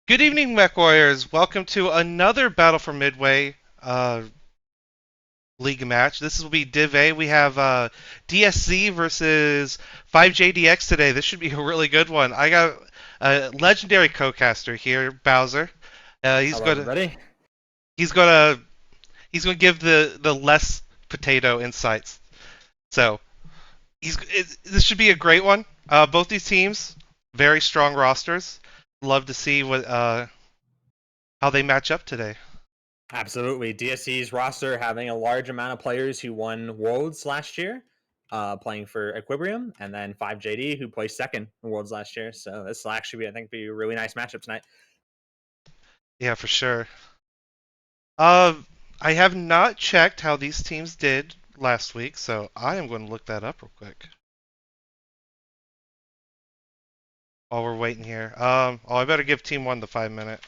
Good evening, Mech Warriors. Welcome to another Battle for Midway League match. This will be Div A. We have DSC versus 5JDX today. This should be a really good one. I got a legendary co-caster here, Bowser. He's Hello, gonna everybody. he's gonna he's gonna give the less potato insights. So this should be a great one. Both these teams very strong rosters. Love to see what how they match up today. Absolutely. DSC's roster having a large amount of players who won Worlds last year, playing for Equilibrium, and then 5JD who placed second in Worlds last year. So this will actually be, I think, be a really nice matchup tonight. Yeah, for sure. Uh, I have not checked how these teams did last week, so I am going to look that up real quick while we're waiting here. I better give Team One the 5 minute.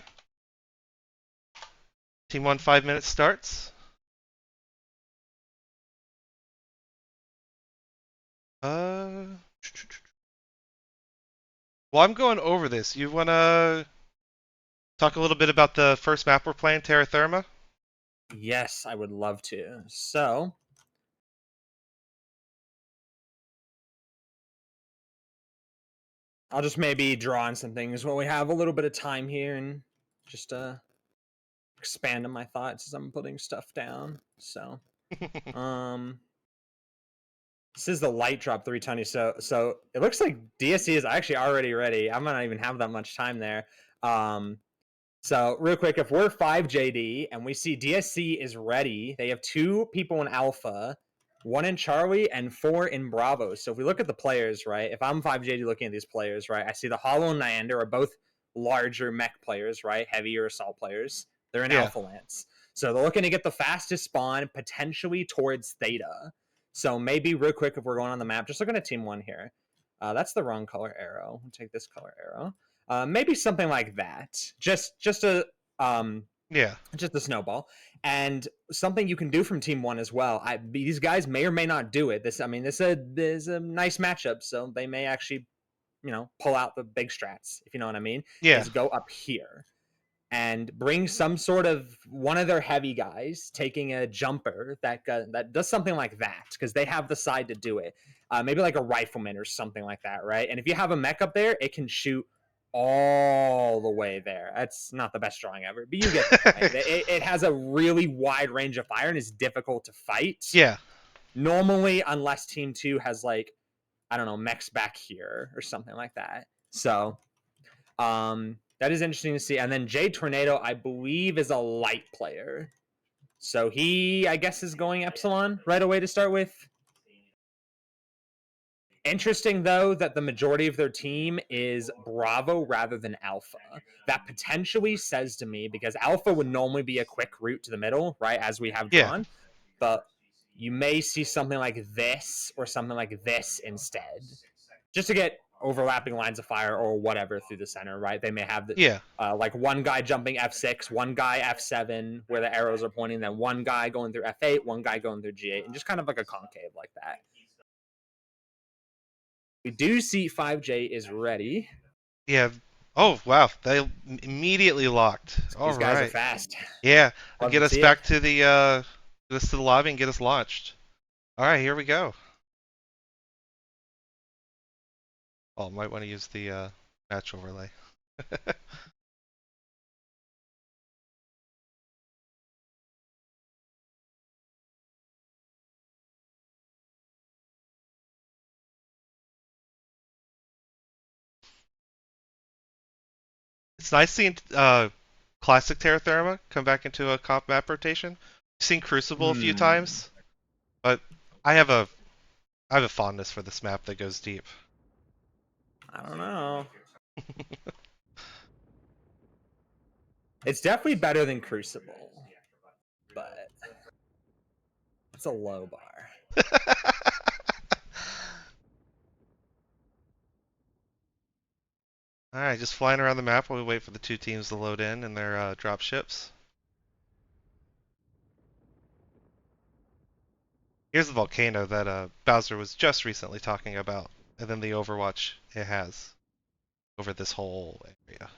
Team One 5 minutes starts. Uh, well, I'm going over this. You want to talk a little bit about the first map we're playing, Terra Therma? Yes, I would love to. So I'll just maybe draw on some things while we have a little bit of time here and just expand on my thoughts as I'm putting stuff down. So um this is the light drop 320. So it looks like DSC is actually already ready. I might not even have that much time there. Um, so real quick, if we're 5JD and we see DSC is ready, they have two people in Alpha, one in Charlie and four in Bravo. So if we look at the players, right? If I'm 5JD looking at these players, right? I see the Hollow and Nyander are both larger mech players, right? Heavier assault players. They're in Yeah. Alpha Lance. So they're looking to get the fastest spawn potentially towards Theta. So maybe real quick, if we're going on the map, just looking at team one here. That's the wrong color arrow. We'll take this color arrow. Maybe something like that. Um, Yeah. just a snowball, and something you can do from team one as well. These guys may or may not do it. This is a nice matchup, so they may actually, pull out the big strats. If you know what I mean, Yeah. is go up here and bring some sort of one of their heavy guys taking a jumper that does something like that because they have the side to do it. Maybe like a rifleman or something like that, right? And if you have a mech up there, it can shoot all the way there. That's not the best drawing ever, but you get the point. It has a really wide range of fire and is difficult to fight. Yeah. Normally, unless team two has like, I don't know, mechs back here or something like that. So that is interesting to see. And then Jade Tornado, I believe, is a light player. So he, I guess, is going Epsilon right away to start with. Interesting, though, that the majority of their team is Bravo rather than Alpha. That potentially says to me, because Alpha would normally be a quick route to the middle, right, as we have Yeah. drawn. But you may see something like this or something like this instead, just to get overlapping lines of fire or whatever through the center, right? They may have Yeah. like one guy jumping F6, one guy F7 where the arrows are pointing, then one guy going through F8, one guy going through G8, and just kind of like a concave like that. We do see 5J is ready. Yeah. Oh wow, they immediately locked. All These guys are right. fast. Yeah, and Love get to us see it. back to the lobby and get us launched. All right, here we go. Oh, might want to use the match overlay. It's nice seeing classic Terra Therma come back into a comp map rotation. I've seen Crucible a few Hmm. times, but I have a I have a fondness for this map that goes deep. I don't know. It's definitely better than Crucible, but it's a low bar. All right, just flying around the map while we wait for the two teams to load in and their drop ships. Here's the volcano that Bowser was just recently talking about, and then the Overwatch it has over this whole area.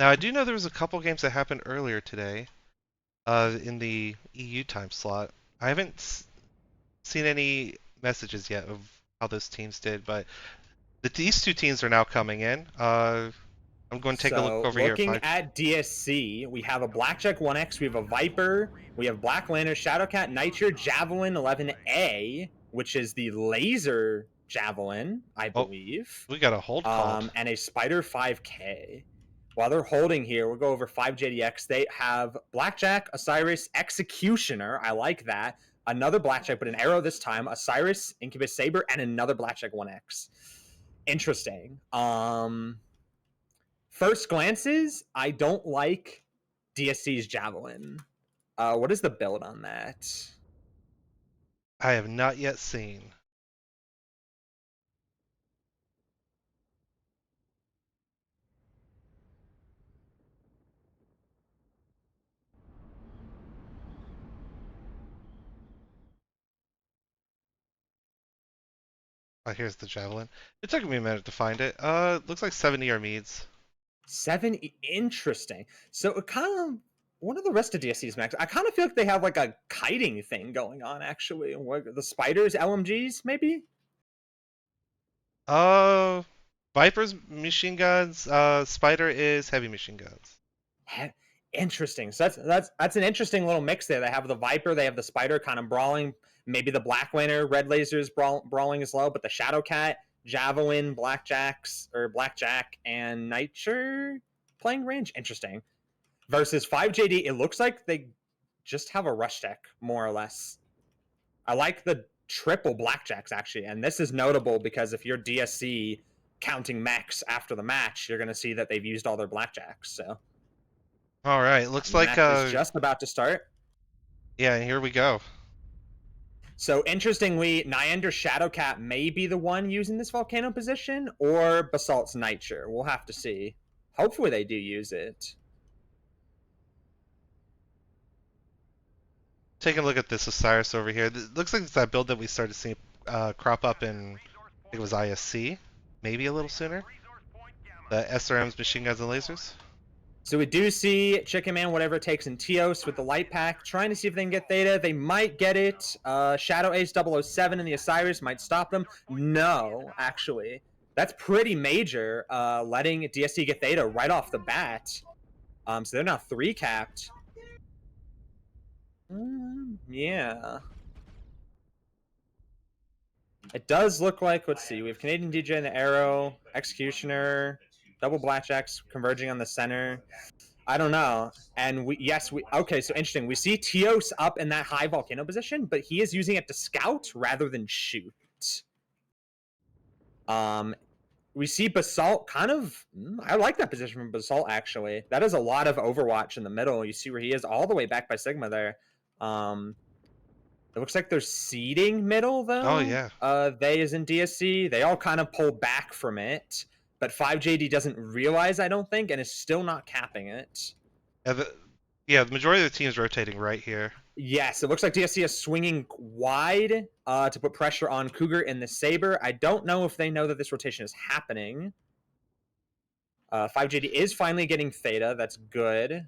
Now I do know there was a couple games that happened earlier today, in the EU time slot. I haven't seen any messages yet of how those teams did, but these two teams are now coming in. I'm going to take a look So over here. looking at DSC, we have a Blackjack 1X, we have a Viper, we have Black Lantern, Shadowcat, Nitro, Javelin 11A, which is the laser javelin, I Oh, believe, we got a hold called. and a Spider 5K. While they're holding here, we'll go over 5JDX. They have Blackjack, Osiris, Executioner. I like that. Another Blackjack, but an arrow this time. Osiris, Incubus Saber, and another Blackjack 1X. Interesting. First glances, I don't like DSC's Javelin. What is the build on that? I have not yet seen. Oh, here's the javelin. It took me a minute to find it. Looks like 70 Armides. Interesting. So it kind of, what are the rest of DSC's max? I kind of feel like they have like a kiting thing going on, actually. What, the spiders, LMGs, maybe? Uh, Viper's machine guns. Spider is heavy machine guns. Interesting. So that's an interesting little mix there. They have the Viper, they have the Spider kind of brawling. Maybe the Black Lantern, Red Lasers brawling as low, but the Shadowcat, Javelin, Blackjack, and Nitro playing range. Interesting. Versus 5JD, it looks like they just have a rush deck, more or less. I like the triple Blackjacks, actually. And this is notable because if you're DSC counting mechs after the match, you're going to see that they've used all their Blackjacks. So, All right, looks like match is just about to start. yeah, here we go. So interestingly, Nyander Shadowcat may be the one using this volcano position, or Basalt's Nitro. We'll have to see. Hopefully they do use it. Taking a look at this Osiris over here. It looks like it's that build that we started seeing crop up in, I think it was ISC, maybe a little sooner. The SRM's machine guns and lasers. So we do see Chicken Man, whatever it takes, in Teos with the light pack, trying to see if they can get Theta. They might get it. Shadow Ace 007 and the Osiris might stop them. No, actually. That's pretty major, letting DSC get Theta right off the bat. So they're now 3 capped. Yeah. It does look like, let's see, we have Canadian DJ and the Arrow, Executioner, double Blackjacks converging on the center. I don't know. And okay, so interesting. We see Teos up in that high volcano position, but he is using it to scout rather than shoot. We see Basalt kind of, I like that position from Basalt, actually. That is a lot of Overwatch in the middle. You see where he is all the way back by Sigma there. It looks like they're seeding middle, though. Oh, yeah. They is in DSC. They all kind of pull back from it. But 5JD doesn't realize, I don't think, and is still not capping it. Yeah, the majority of the team is rotating right here. Yes, it looks like DSC is swinging wide to put pressure on Cougar and the Saber. I don't know if they know that this rotation is happening. 5JD is finally getting Theta. That's good.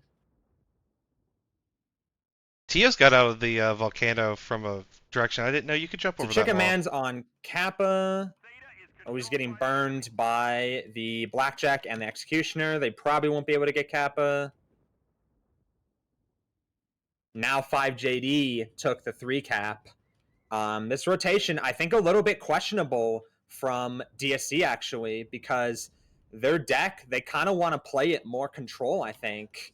Teos got out of the volcano from a direction I didn't know you could jump over that Chicken wall. Man's on Kappa. Oh, he's getting burned by the Blackjack and the Executioner. They probably won't be able to get Kappa. Now 5JD took the 3 cap. This rotation, I think, a little bit questionable from DSC, actually, because their deck, they kind of want to play it more control, I think.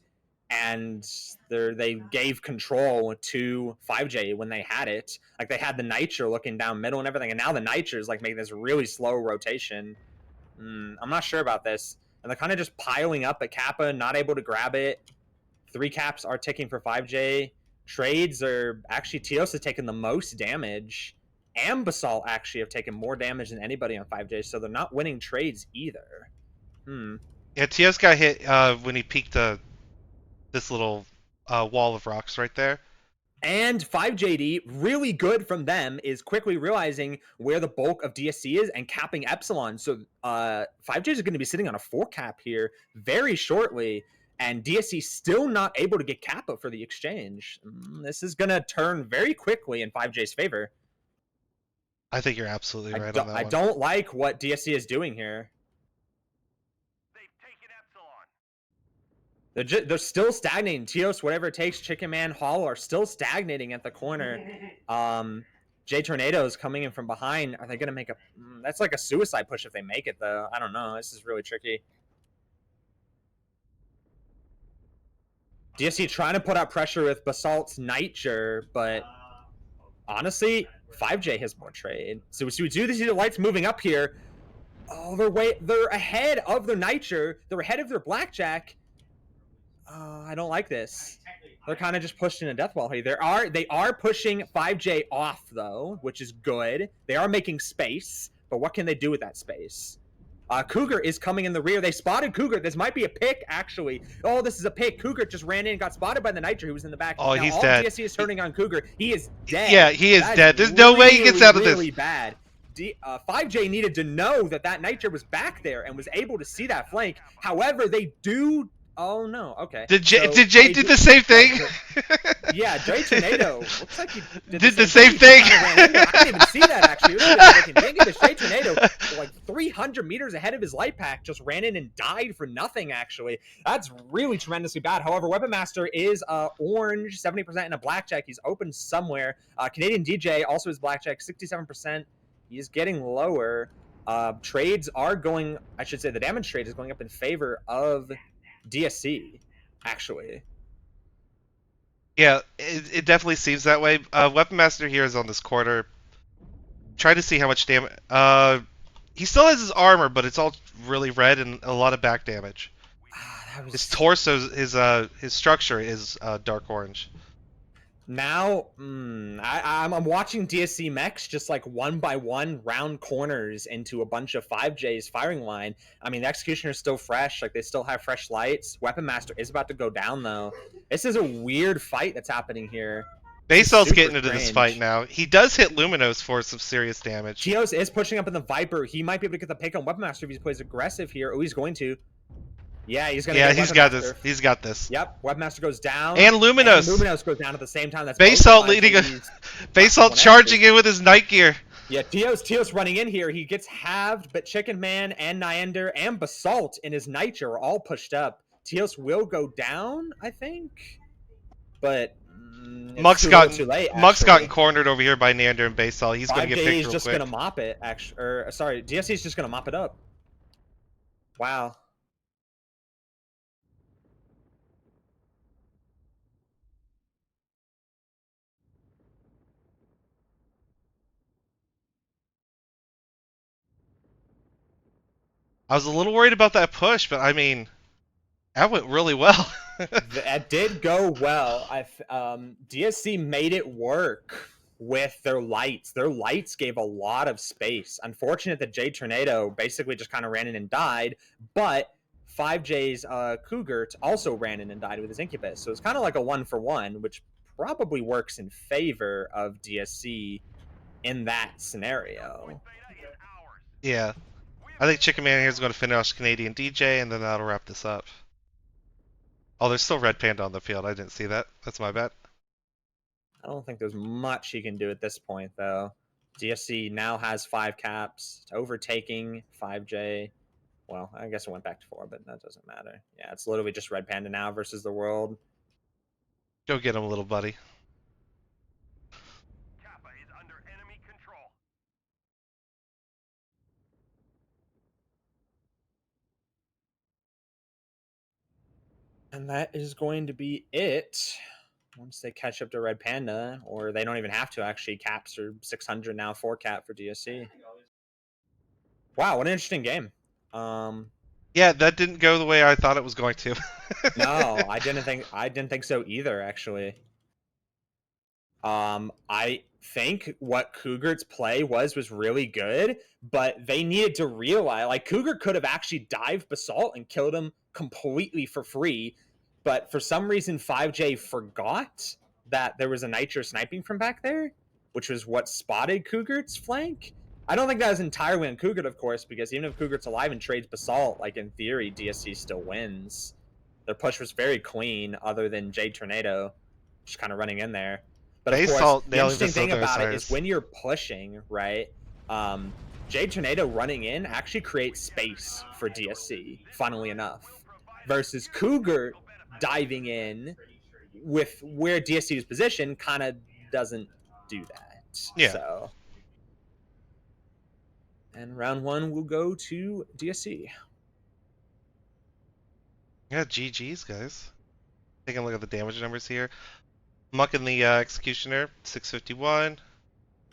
And they gave control to 5J when they had it. Like, they had the Nitro looking down middle and everything, and now the Nitro is like making this really slow rotation. I'm not sure about this. And they're kind of just piling up at Kappa, not able to grab it. 3 caps are ticking for 5J. Trades are actually, Teos has taken the most damage. And Basalt actually have taken more damage than anybody on 5J, so they're not winning trades either. Yeah, Teos got hit when he peeked this little wall of rocks right there. And 5JD, really good from them, is quickly realizing where the bulk of DSC is and capping Epsilon. So 5J is going to be sitting on a 4 cap here very shortly, and DSC still not able to get Kappa for the exchange. This is going to turn very quickly in 5J's favor. I think you're absolutely right on that I one. don't like what DSC is doing here. They're still stagnating. Teos, whatever it takes, Chicken Man, Hall are still stagnating at the corner. J Tornado's coming in from behind. Are they going to make a... That's like a suicide push if they make it, though. I don't know. This is really tricky. DSC trying to put out pressure with Basalt's Nitger, but honestly, 5J has more trade. So we do see the lights moving up here. Oh, they're ahead of their Nitger. They're ahead of their Blackjack. I don't like this. They're kind of just pushed in a death wall here. They are pushing 5J off though, which is good. They are making space, but what can they do with that space? Cougar is coming in the rear. They spotted Cougar. This might be a pick, actually. Oh, this is a pick. Cougar just ran in and got spotted by the Nitro who was in the back. Oh, now, he's all dead. DSC is turning on Cougar. He is dead. Yeah, he is That dead. There's no way he gets out of this. Really bad. 5J needed to know that Nitro was back there and was able to see that flank. However, they do... Oh, no. Okay. Did Jay do the same thing? Yeah, J Tornado looks like he did the same thing. I didn't even see that, actually. It was ridiculous. J Tornado, like 300 meters ahead of his light pack, just ran in and died for nothing, actually. That's really tremendously bad. However, Weapon Master is orange, 70% in a blackjack. He's open somewhere. Canadian DJ also is blackjack, 67%. He's getting lower. Trades are going, I should say the damage trade is going up in favor of DSC, actually. Yeah, it definitely seems that way. Weapon Master here is on this quarter. Try to see how much damage. He still has his armor, but it's all really red and a lot of back damage. His torso, his structure is dark orange. Now, I'm watching DSC mechs just like one by one round corners into a bunch of 5J's firing line. I mean, the Executioner is still fresh. Like, they still have fresh lights. Weapon Master is about to go down, though. This is a weird fight that's happening here. Basal's getting into this fight now. He does hit Luminos for some serious damage. Geos is pushing up in the Viper. He might be able to get the pick on Weapon Master if he plays aggressive here. Oh, he's going to. Yeah, he's gonna. Yeah, he's got this. He's got this. Yep, Webmaster goes down. And Luminos. And Luminos goes down at the same time. That's Basalt leading a. Basalt charging in with his night gear. Yeah, Teos running in here. He gets halved, but Chicken Man and Nyander and Basalt in his Nitro are all pushed up. Teos will go down, I think, but Muck's gotten cornered over here by Nyander and Basalt. He's gonna get picked real quick. 5J is just gonna mop it. Actually, or sorry, DSC is just gonna mop it up. Wow. I was a little worried about that push, but I mean, that went really well. That did go well. DSC made it work with their lights. Their lights gave a lot of space. Unfortunate that J Tornado basically just kind of ran in and died, but 5J's Cougar also ran in and died with his Incubus. So it's kind of like a 1-for-1, which probably works in favor of DSC in that scenario. Yeah. I think Chicken Man here is going to finish Canadian DJ, and then that'll wrap this up. Oh, there's still Red Panda on the field. I didn't see that. That's my bad. I don't think there's much he can do at this point, though. DSC now has 5 caps. It's overtaking 5J. Well, I guess it went back to 4, but that doesn't matter. Yeah, it's literally just Red Panda now versus the world. Go get him, little buddy. Kappa is under enemy control. And that is going to be it. Once they catch up to Red Panda, or they don't even have to, actually. Caps are 600 now, 4 cap for DSC. Wow, what an interesting game. Yeah, that didn't go the way I thought it was going to. No, I didn't think so either, actually. I think what Cougar's play was really good, but they needed to realize, like, Cougar could have actually dived Basalt and killed him completely for free, but for some reason 5J forgot that there was a Nitro sniping from back there, which was what spotted Cougart's flank. I don't think that was entirely on Cougart, of course, because even if Cougart's alive and trades Basalt, like in theory, DSC still wins. Their push was very clean, other than Jade Tornado just kind of running in there. But of course, Basalt the nailing interesting this thing with about it is Corsairs. when you're pushing, right? Jade Tornado running in actually creates space for DSC, funnily enough, versus Cougar diving in with where DSC is positioned kind of doesn't do that. Yeah. So, and round 1 will go to DSC. Yeah, GG's, guys. Taking a look at the damage numbers here. Muck and the Executioner, 651.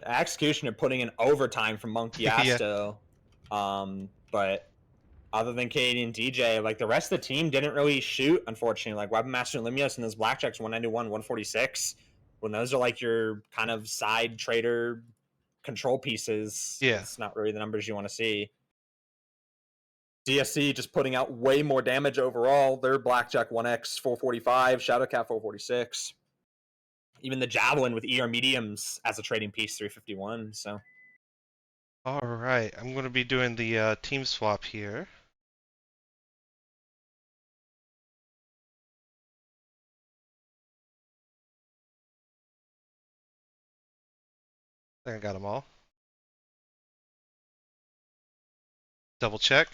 Executioner putting in overtime from Monkey Yeah. Asto. But other than Katie and DJ, like the rest of the team didn't really shoot, unfortunately. Like Weapon Master and Limios and those Blackjacks 191, 146. When those are like your kind of side trader control pieces, Yeah. it's not really the numbers you want to see. DSC just putting out way more damage overall. Their Blackjack 1X 445, Shadowcat 446. Even the Javelin with ER mediums as a trading piece 351. So All right, I'm going to be doing the team swap here. I think I got them all. Double check.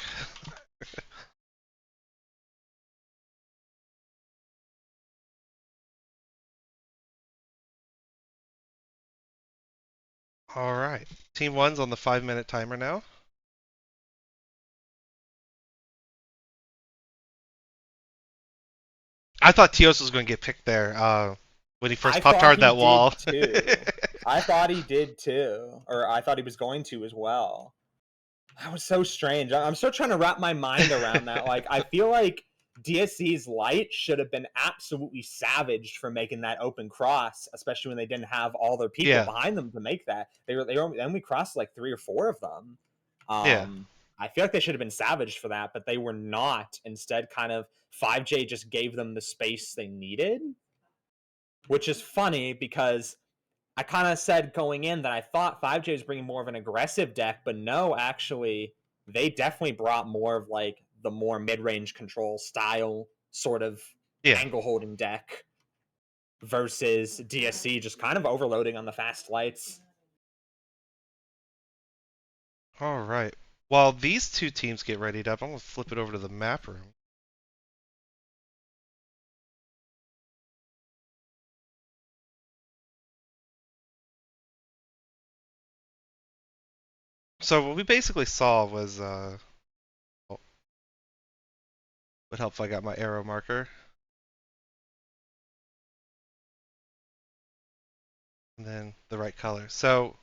All right, Team 1's on the 5-minute timer now. I thought Teos was going to get picked there when he first popped hard that wall. Too. I thought he did too, or I thought he was going to as well. That was so strange. I'm still trying to wrap my mind around that. Like, I feel like DSC's light should have been absolutely savaged for making that open cross, especially when they didn't have all their people behind them to make that. They only crossed like 3 or 4 of them. Yeah. I feel like they should have been savaged for that, but they were not. Instead, kind of 5J just gave them the space they needed, which is funny because I kind of said going in that I thought 5J was bringing more of an aggressive deck, but no, actually, they definitely brought more of like the more mid-range control style sort of angle holding deck versus DSC just kind of overloading on the fast lights. All right. While these two teams get readied up, I'm going to flip it over to the map room. So what we basically saw was, would help if I got my arrow marker. And then the right color. So,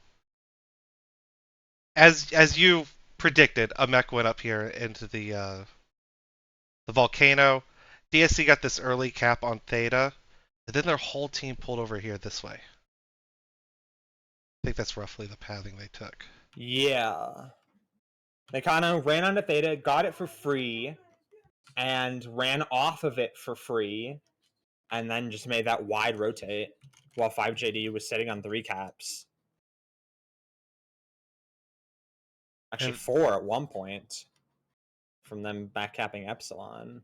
as you predicted, a mech went up here into the volcano. DSC got this early cap on Theta, and then their whole team pulled over here this way. I think that's roughly the pathing they took. Yeah. They kind of ran onto Theta, got it for free, and ran off of it for free, and then just made that wide rotate while 5JD was sitting on 3 caps. Actually, 4 at one point from them back capping Epsilon.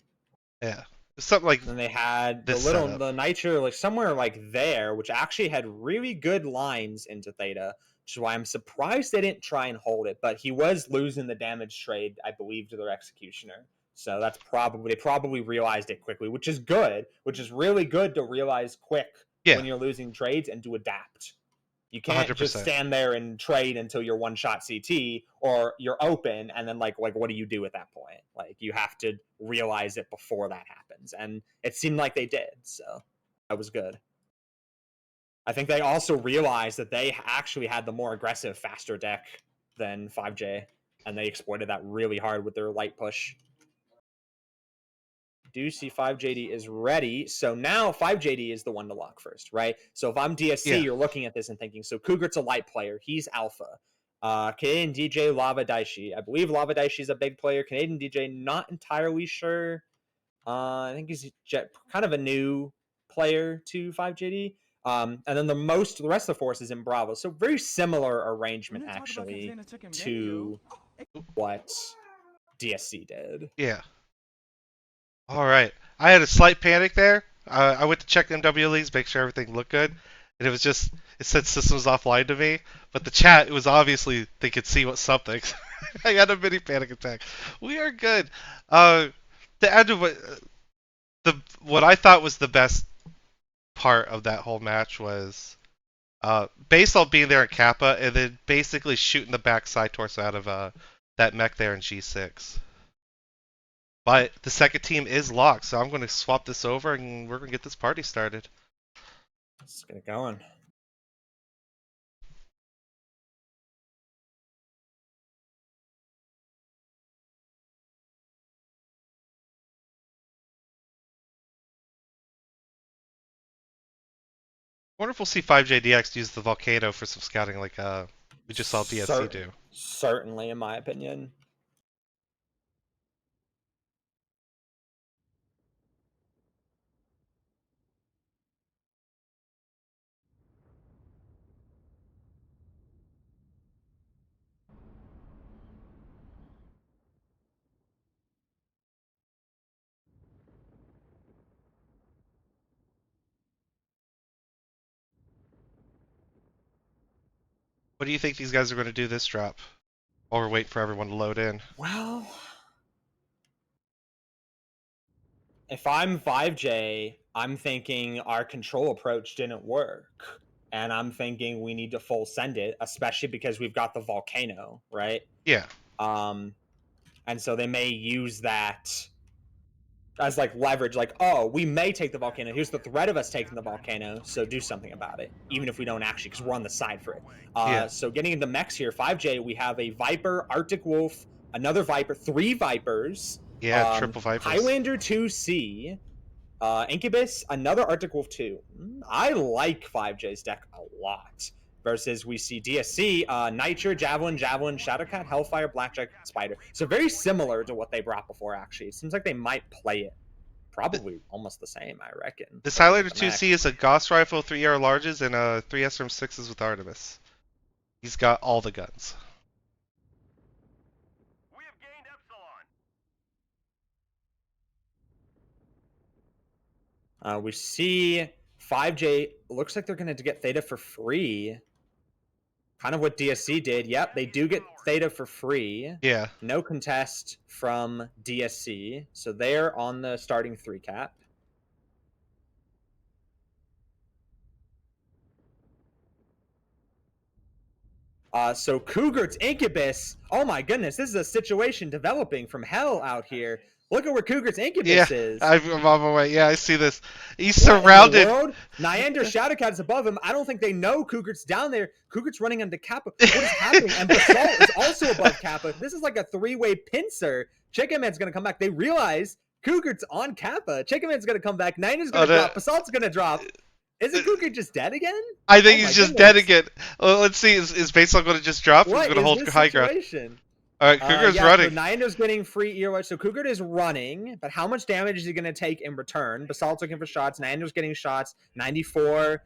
Yeah. Something like then they had the Nitro like somewhere like there, which actually had really good lines into Theta, which is why I'm surprised they didn't try and hold it. But he was losing the damage trade, I believe, to their Executioner. So that's they probably realized it quickly, which is good, which is really good to realize quick when you're losing trades and to adapt. You can't 100%. just stand there and trade until you're one shot CT or you're open and then like what do you do at that point? Like you have to realize it before that happens. And it seemed like they did, so that was good. I think they also realized that they actually had the more aggressive, faster deck than 5J, and they exploited that really hard with their light push. Do see 5JD is ready. So now 5JD is the one to lock first, right? So if I'm DSC, you're looking at this and thinking, so Cougart's a light player. He's alpha. Canadian DJ, Lava Daishi. I believe Lava Daishi is a big player. Canadian DJ, not entirely sure. I think he's kind of a new player to 5JD. And then the rest of the force is in Bravo. So very similar arrangement actually to what DSC did. Yeah. All right. I had a slight panic there. I went to check MW leagues, make sure everything looked good, and it said systems offline to me. But the chat, it was obviously they could see what something. I had a mini panic attack. We are good. The end of what I thought was the best part of that whole match was Basal being there at Kappa and then basically shooting the backside torso out of that mech there in G6. But the second team is locked, so I'm going to swap this over and we're going to get this party started. Let's get it going. I wonder if we'll see 5JDX use the volcano for some scouting like we just saw DSC do. Certainly, in my opinion. What do you think these guys are going to do this drop? While we're waiting for everyone to load in. Well, if I'm 5J, I'm thinking our control approach didn't work. And I'm thinking we need to full send it, especially because we've got the volcano, right? Yeah. And so they may use that as like leverage, like, oh, we may take the volcano. Here's the threat of us taking the volcano, so do something about it, even if we don't actually, because we're on the side for it. Yeah. So getting into mechs here, 5J, we have a Viper, Arctic Wolf, another Viper, 3 Vipers. Yeah, triple Vipers. Highlander 2C, Incubus, another Arctic Wolf 2. I like 5J's deck a lot. Versus we see DSC, Nitro, Javelin, Shadowcat, Hellfire, Blackjack, Spider. So very similar to what they brought before, actually. It seems like they might play it probably almost the same, I reckon. This Highlander 2C is a Gauss Rifle, 3 larges, and 3 SRM6s with Artemis. He's got all the guns. We have gained Epsilon. We see 5J, looks like they're going to get Theta for free. Kind of what DSC did. Yep, they do get Theta for free. Yeah. No contest from DSC. So they're on the starting 3 cap. So Cougar's Incubus. Oh my goodness, this is a situation developing from hell out here. Look at where Cougar's Incubus is. I'm on my way. Yeah, I see this. He's surrounded. Nyander Shadowcat is above him. I don't think they know Cougar's down there. Cougar's running onto Kappa. What is happening? And Basalt is also above Kappa. This is like a 3-way pincer. Chicken Man's going to come back. They realize Cougar's on Kappa. Chicken Man's going to come back. Nyander's going to drop. Basalt's going to drop. Isn't Cougar just dead again? I think he's just dead again. Well, let's see. Is Basal going to just drop? Or is he going to hold high ground? All right, Cougar's running. So Nyander's getting free earwatch. So Cougar is running, but how much damage is he going to take in return? Basalt's looking for shots. Nyander's getting shots. 94.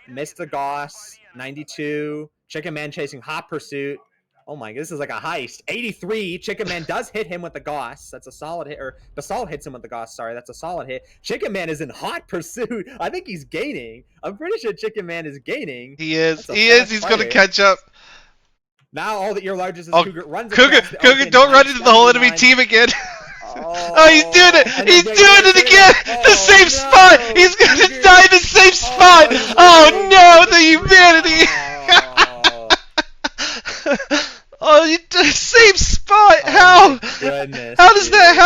Missed the Gauss. 92. Chicken Man chasing Hot Pursuit. Oh my, this is like a heist. 83. Chicken Man does hit him with the Gauss. That's a solid hit. Or Basalt hits him with the Gauss. Sorry, that's a solid hit. Chicken Man is in Hot Pursuit. I think he's gaining. I'm pretty sure Chicken Man is gaining. He is. He is. He's going to catch up. Now all that your largest is Cougar runs. Cougar, don't run into the whole enemy team again. Oh, he's doing it! He's doing it again! The same spot! He's gonna die in the same spot! Oh no, the humanity! Oh, you the same spot! How? How does that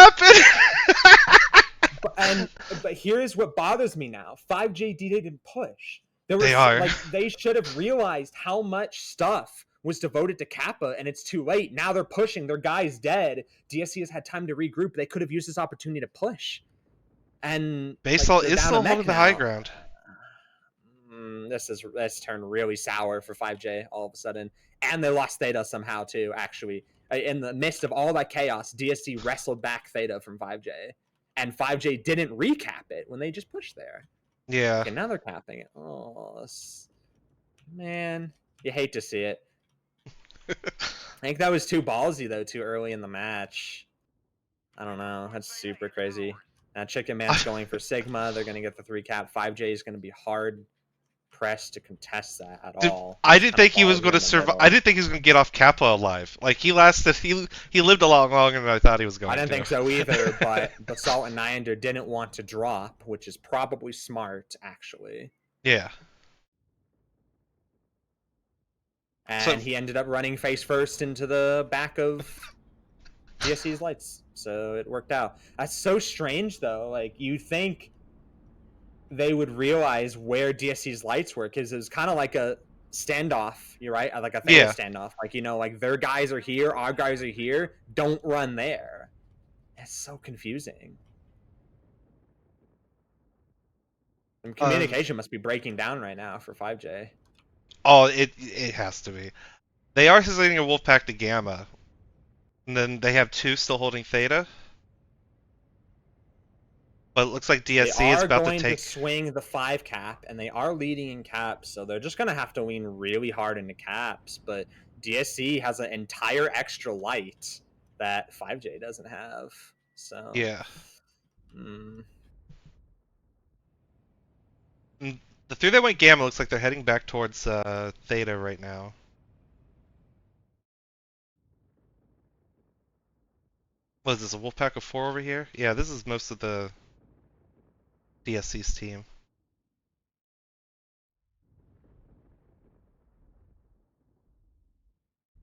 happen? But here's what bothers me now. 5JD didn't push. They should have realized how much stuff was devoted to Kappa, and it's too late. Now they're pushing. Their guy's dead. DSC has had time to regroup. They could have used this opportunity to push. And Basal is still holding the high ground. This turned really sour for 5J all of a sudden. And they lost Theta somehow too, actually. In the midst of all that chaos, DSC wrestled back Theta from 5J. And 5J didn't recap it when they just pushed there. Yeah. Okay, now they're capping it. Oh, man, you hate to see it. I think that was too ballsy though, too early in the match. I don't know. That's super crazy. Now Chicken Man's going for Sigma. They're gonna get the 3 cap. 5J is gonna be hard pressed to contest that at Dude, all. I Just didn't kind of think he was follow going to in the survive. middle. I didn't think he was going to get off Kappa alive. Like he lasted. He lived a lot longer than I thought he was going I to. didn't think so either, but Basalt and Nyander didn't want to drop, which is probably smart, actually. Yeah. And So- he ended up running face first into the back of DSC's lights, so it worked out. That's so strange, though. Like, you think they would realize where DSC's lights were, because it was kind of like a standoff, you're right? Like a Theta Yeah. standoff. Like, you know, like their guys are here, our guys are here, don't run there. It's so confusing. And communication must be breaking down right now for 5J. Oh, it has to be. They are sending a Wolfpack to Gamma, and then they have 2 still holding Theta. But it looks like DSC They is are about going to take. swing the 5 cap, and they are leading in caps, so they're just going to have to lean really hard into caps. But DSC has an entire extra light that 5J doesn't have. So Yeah. mm, The 3 that went Gamma looks like they're heading back towards Theta right now. What is this, a Wolfpack of 4 over here? Yeah, this is most of the DSC's team.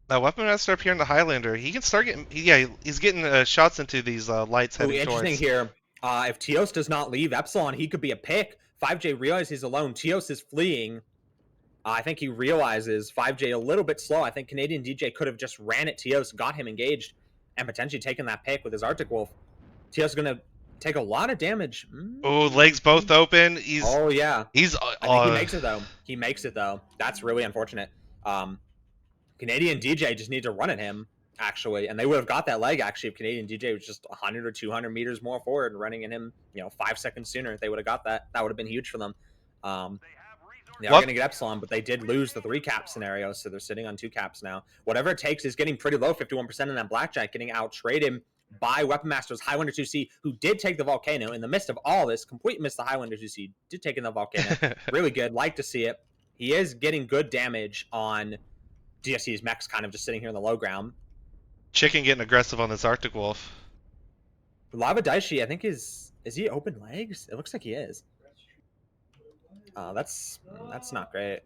Now, Weapon Master up here in the Highlander, he can start getting. Yeah, he's getting shots into these lights heading interesting towards. here. If Teos does not leave Epsilon, he could be a pick. 5J realizes he's alone. Teos is fleeing. I think he realizes 5J a little bit slow. I think Canadian DJ could have just ran at Teos, got him engaged, and potentially taken that pick with his Arctic Wolf. Teos is going to take a lot of damage. Oh, legs both open. He's. Oh, yeah. He's. I think he makes it, though. He makes it, though. That's really unfortunate. Canadian DJ just need to run at him, actually, and they would have got that leg, actually, if Canadian DJ was just 100 or 200 meters more forward and running at him, 5 seconds sooner. They would have got that. That would have been huge for them. They are going to get Epsilon, but they did lose the 3 cap scenario, so they're sitting on 2 caps now. Whatever it takes is getting pretty low, 51% in that Blackjack, getting out-traded by Weapon Master's Highlander 2C, who did take the Volcano. In the midst of all this, complete missed the Highlander 2C, did take in the Volcano. Really good. Like to see it. He is getting good damage on DSC's mechs, kind of just sitting here in the low ground. Chicken getting aggressive on this Arctic Wolf. Lava Daishi, I think is he open legs? It looks like he is. That's not great.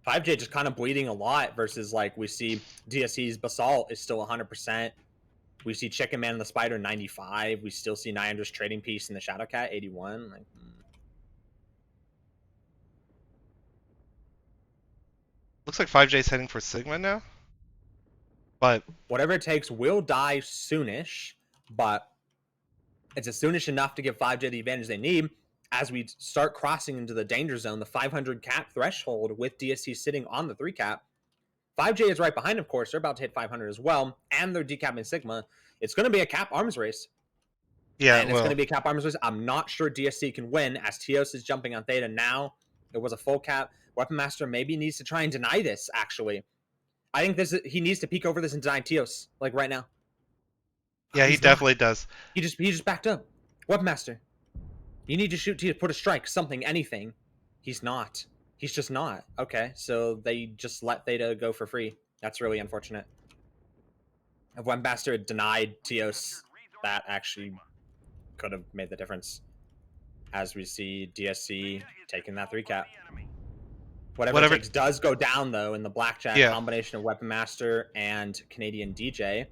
5J just kind of bleeding a lot versus like we see DSC's Basalt is still 100%. We see Chicken Man and the Spider 95. We still see Nyander's Trading Piece and the Shadowcat 81. Like, Looks like 5J's heading for Sigma now. But whatever it takes will die soonish, but it's a soonish enough to give 5J the advantage they need. As we start crossing into the danger zone, the 500 cap threshold with DSC sitting on the 3 cap. 5J is right behind, of course. They're about to hit 500 as well, and they're decapping Sigma. It's going to be a cap arms race. yeah, And it's going to be a cap arms race. I'm not sure DSC can win, as Teos is jumping on Theta now. It was a full cap. Weapon Master maybe needs to try and deny this, actually. I think he needs to peek over this and deny Teos, like right now. yeah, he He's definitely does. He just backed up. Weapon Master, you need to shoot to put a strike, something, anything. He's not. He's just not. Okay, so they just let Theta go for free. That's really unfortunate. If Weapon Master had denied Teos, that actually could have made the difference. As we see DSC taking that 3 cap. Whatever it takes does go down, though, in the Blackjack combination of Weapon Master and Canadian DJ.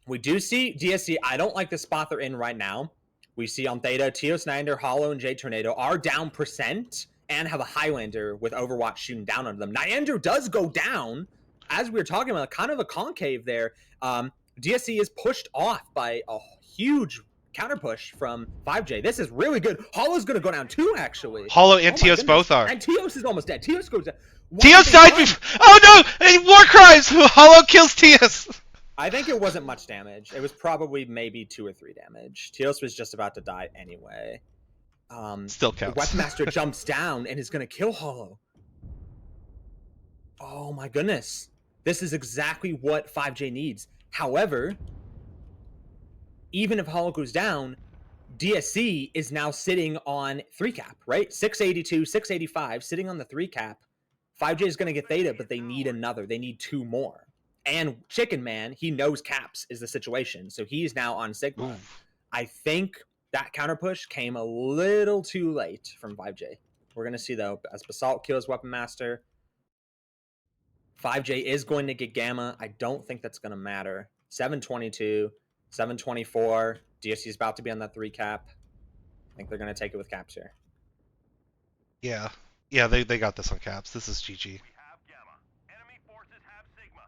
We do see DSC. I don't like the spot they're in right now. We see on Theta, Teos, Nyander, Hollow, and J Tornado are down % and have a Highlander with Overwatch shooting down on them. Nyander does go down, as we were talking about, kind of a concave there. DSC is pushed off by a huge counter push from 5J. This is really good. Hollow's going to go down too, actually. Hollow and Teos both are. And Teos is almost dead. Teos goes down. Teos died before. Oh no! War crimes! Hollow kills Teos! I think it wasn't much damage. It was probably maybe 2 or 3 damage. Teos was just about to die anyway. Still counts. Weapmaster jumps down and is going to kill Hollow. Oh my goodness. This is exactly what 5J needs. However, even if Hollow goes down, DSC is now sitting on 3 cap, right? 682, 685, sitting on the 3 cap. 5J is going to get Theta, but they need another. They need 2 more. And Chicken Man, he knows caps is the situation, so he's now on Sigma. Ooh. I think that counter push came a little too late from 5J. We're going to see, though, as Basalt kills Weapon Master, 5J is going to get Gamma. I don't think that's going to matter. 722, 724. DSC is about to be on that 3 cap. I think they're going to take it with caps here. Yeah. Yeah, they got this on caps. This is GG. We have Gamma. Enemy forces have Sigma.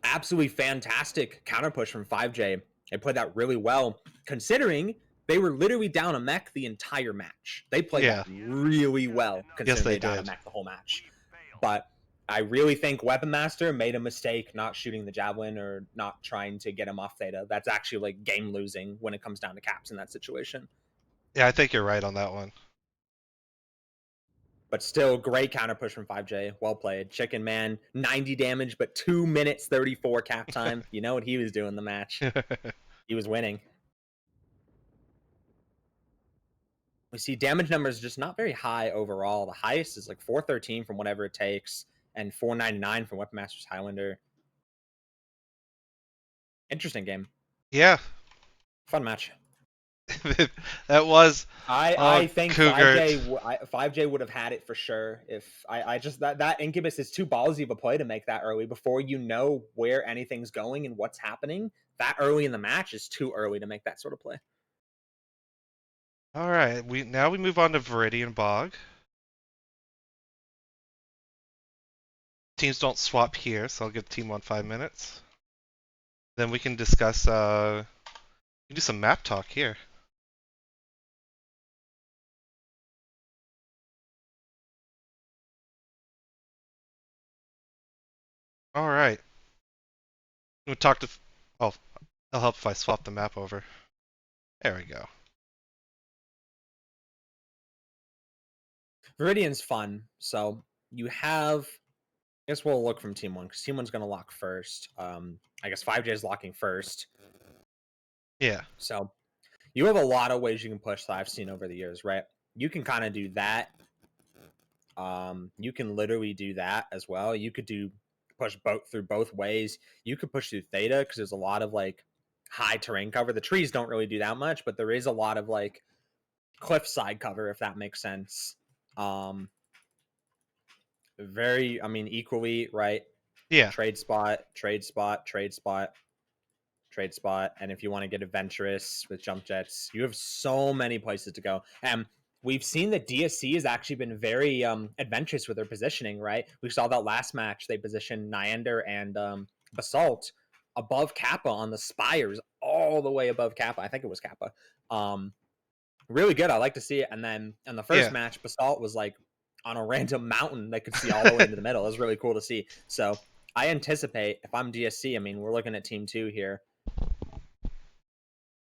Absolutely fantastic counter push from 5J. They played that really well, considering they were literally down a mech the entire match. They played that really well, considering they down a did. mech the whole match. We failed. But I really think Weapon Master made a mistake not shooting the Javelin or not trying to get him off Theta. That's actually like game losing when it comes down to caps in that situation. Yeah, I think you're right on that one. But still, great counter push from 5J. Well played. Chicken Man, 90 damage, but 2 minutes 34 cap time. You know what he was doing the match. He was winning. We see damage numbers just not very high overall. The highest is like 413 from whatever it takes, and 499 from Weapon Master's Highlander. Interesting game. Yeah. Fun match. That was I think Cougar. 5J would have had it for sure. If I just that Incubus is too ballsy of a play to make that early before you know where anything's going and what's happening. That early in the match is too early to make that sort of play. All right. Now we move on to Viridian Bog. Teams don't swap here, so I'll give Team 1 5 minutes. Then we can discuss. We can do some map talk here. All right. We'll talk to. Oh, it'll help if I swap the map over. There we go. Viridian's fun. So you have. I guess we'll look from Team 1 because Team 1's going to lock first. I guess 5J is locking first. Yeah. So you have a lot of ways you can push that I've seen over the years, right? You can kind of do that. You can literally do that as well. You could push through both ways. You could push through Theta because there's a lot of like high terrain cover. The trees don't really do that much, but there is a lot of like cliffside cover, if that makes sense. Equally, right? Yeah. Trade spot, and if you want to get adventurous with jump jets, you have so many places to go. And we've seen that DSC has actually been very adventurous with their positioning, right? We saw that last match they positioned Nyander and Basalt above Kappa on the spires, all the way above Kappa. I think it was Kappa. Really good. I like to see it. And then in the first match, Basalt was like on a random mountain that could see all the way into the middle. It was really cool to see. So I anticipate, if I'm DSC, I mean, we're looking at Team 2 here.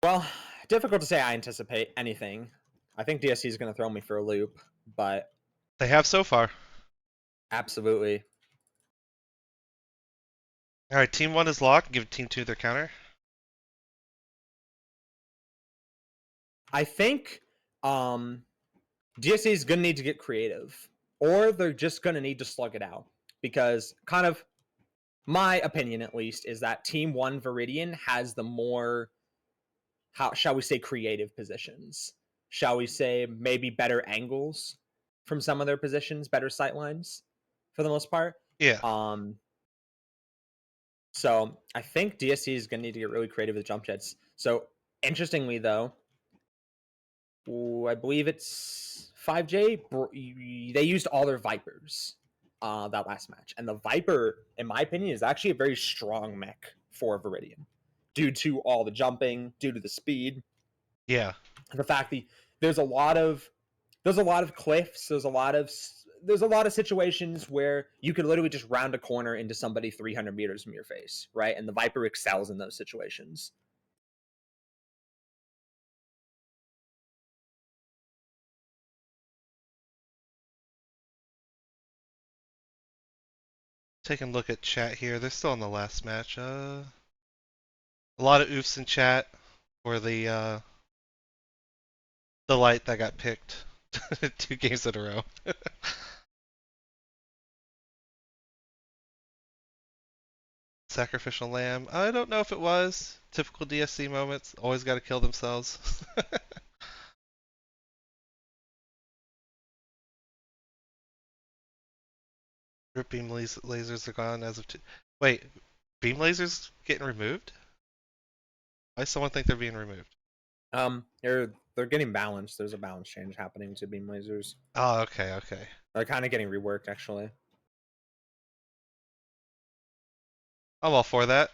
Well, difficult to say I anticipate anything. I think DSC is going to throw me for a loop, but... They have so far. Absolutely. All right, Team 1 is locked. Give Team 2 their counter. I think DSC is going to need to get creative, or they're just going to need to slug it out, because kind of my opinion, at least, is that Team 1 Viridian has the more, how shall we say, creative positions. Shall we say maybe better angles from some of their positions, better sight lines for the most part. Yeah. So I think DSC is going to need to get really creative with jump jets. So interestingly, though, I believe it's 5J. They used all their Vipers that last match. And the Viper, in my opinion, is actually a very strong mech for Viridian due to all the jumping, due to the speed. Yeah. The fact that there's a lot of cliffs, there's a lot of there's a lot of situations where you could literally just round a corner into somebody 300 meters from your face, right? And the Viper excels in those situations. Taking a look at chat here. They're still in the last match. A lot of oofs in chat for the light that got picked 2 games in a row. Sacrificial lamb. I don't know if it was. Typical DSC moments. Always got to kill themselves. Drip beam lasers are gone as of Wait, beam lasers getting removed? Why does someone think they're being removed? They're getting balanced. There's a balance change happening to beam lasers. Oh, okay, okay. They're kind of getting reworked, actually. I'm all for that.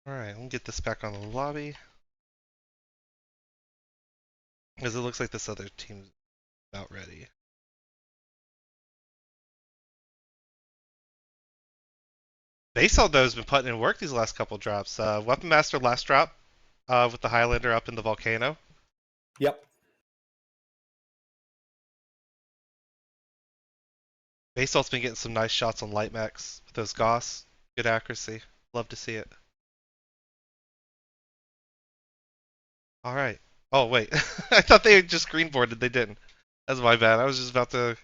Alright, we'll get this back on the lobby. Because it looks like this other team's about ready. Basalt, though, has been putting in work these last couple drops. Weapon Master last drop with the Highlander up in the volcano. Yep. Basalt's been getting some nice shots on light mechs with those Goss. Good accuracy. Love to see it. Alright. Oh, wait. I thought they just greenboarded. They didn't. That's my bad. I was just about to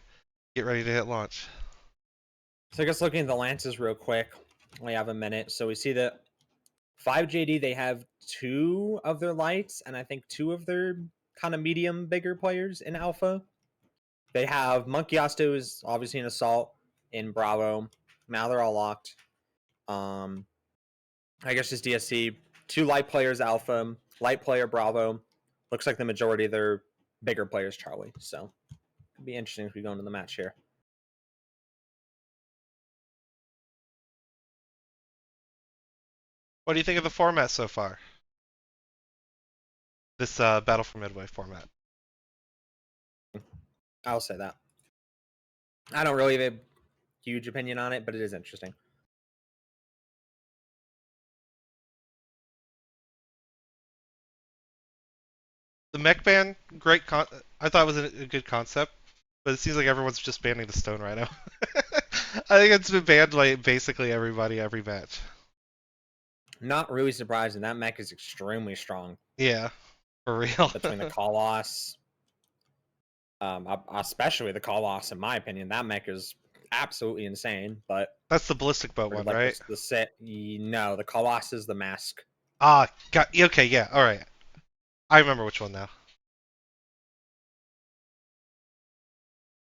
get ready to hit launch. So I guess looking at the lances real quick. We have a minute. So we see that 5JD, they have 2 of their lights, and I think 2 of their kind of medium, bigger players in Alpha. They have Monkey Asto is obviously an assault in Bravo. Now they're all locked. I guess just DSC. 2 light players Alpha, light player Bravo. Looks like the majority of their bigger players Charlie. So it'd be interesting if we go into the match here. What do you think of the format so far? This Battle for Midway format. I'll say that. I don't really have a huge opinion on it, but it is interesting. The mech ban, great. I thought it was a good concept, but it seems like everyone's just banning the Stone Rhino. I think it's been banned like basically everybody every match. Not really surprising. That mech is extremely strong. Yeah, for real. Between the Colossus, especially the Colossus, in my opinion, that mech is absolutely insane. But that's the ballistic boat one, like right? The set, no, the Colossus is the mask. Ah, okay, yeah, all right. I remember which one now.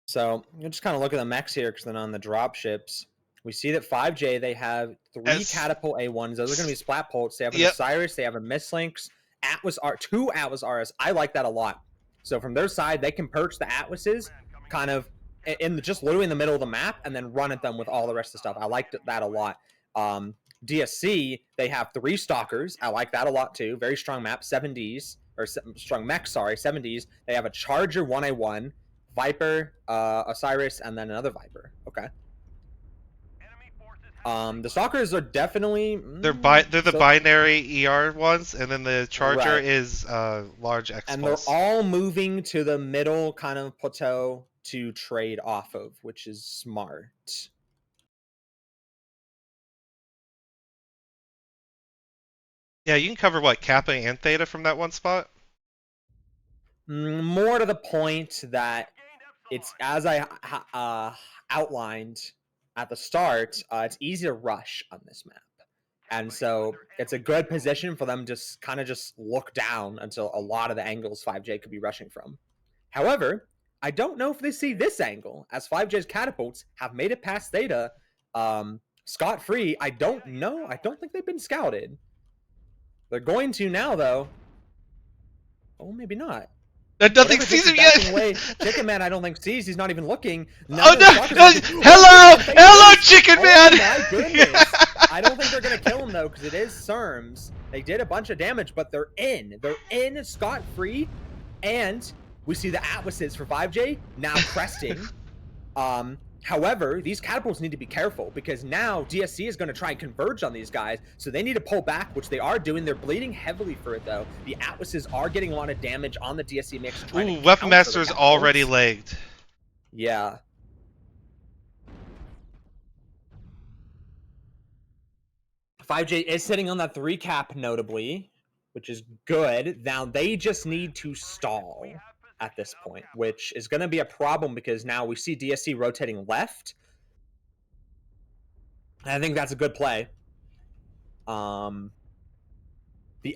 So you just kind of look at the mechs here, because then on the drop ships, we see that 5J, they have 3 catapult A1s. Those are going to be splat bolts. They have an Osiris, they have a Mistlinks, Atlas R, 2 Atlas RS. I like that a lot. So from their side, they can perch the Atlases kind of just literally in the middle of the map and then run at them with all the rest of the stuff. I liked that a lot. DSC, they have 3 Stalkers. I like that a lot too. Very strong map, 7Ds, or strong mech, sorry, 7Ds. They have a Charger 1A1, Viper, Osiris, and then another Viper. Okay. The Stalkers are definitely they're the binary ER ones, and then the Charger is large X. And they're all moving to the middle kind of plateau to trade off of, which is smart. Yeah, you can cover what, Kappa and Theta from that one spot? More to the point that it's, as I outlined at the start, it's easy to rush on this map. And so it's a good position for them to kind of just look down until a lot of the angles 5J could be rushing from. However, I don't know if they see this angle, as 5J's catapults have made it past Theta scot-free. I don't know. I don't think they've been scouted. They're going to now, though. Oh, maybe not. Nothing sees him yet. Chicken Man, I don't think sees. He's not even looking. Oh no! Hello, Chicken Man! Oh my goodness! I don't think they're gonna kill him though, because it is Serms. They did a bunch of damage, but they're in. They're in scot-free, and we see the Atlases for 5J now cresting. However, these catapults need to be careful because now DSC is going to try and converge on these guys, so they need to pull back, which they are doing. They're bleeding heavily for it though. The Atlases are getting a lot of damage on the DSC mix. Ooh, Weapon Master's already legged. Yeah. .5J is sitting on that 3 cap notably, which is good. Now they just need to stall at this point, which is going to be a problem because now we see DSC rotating left. I think that's a good play. The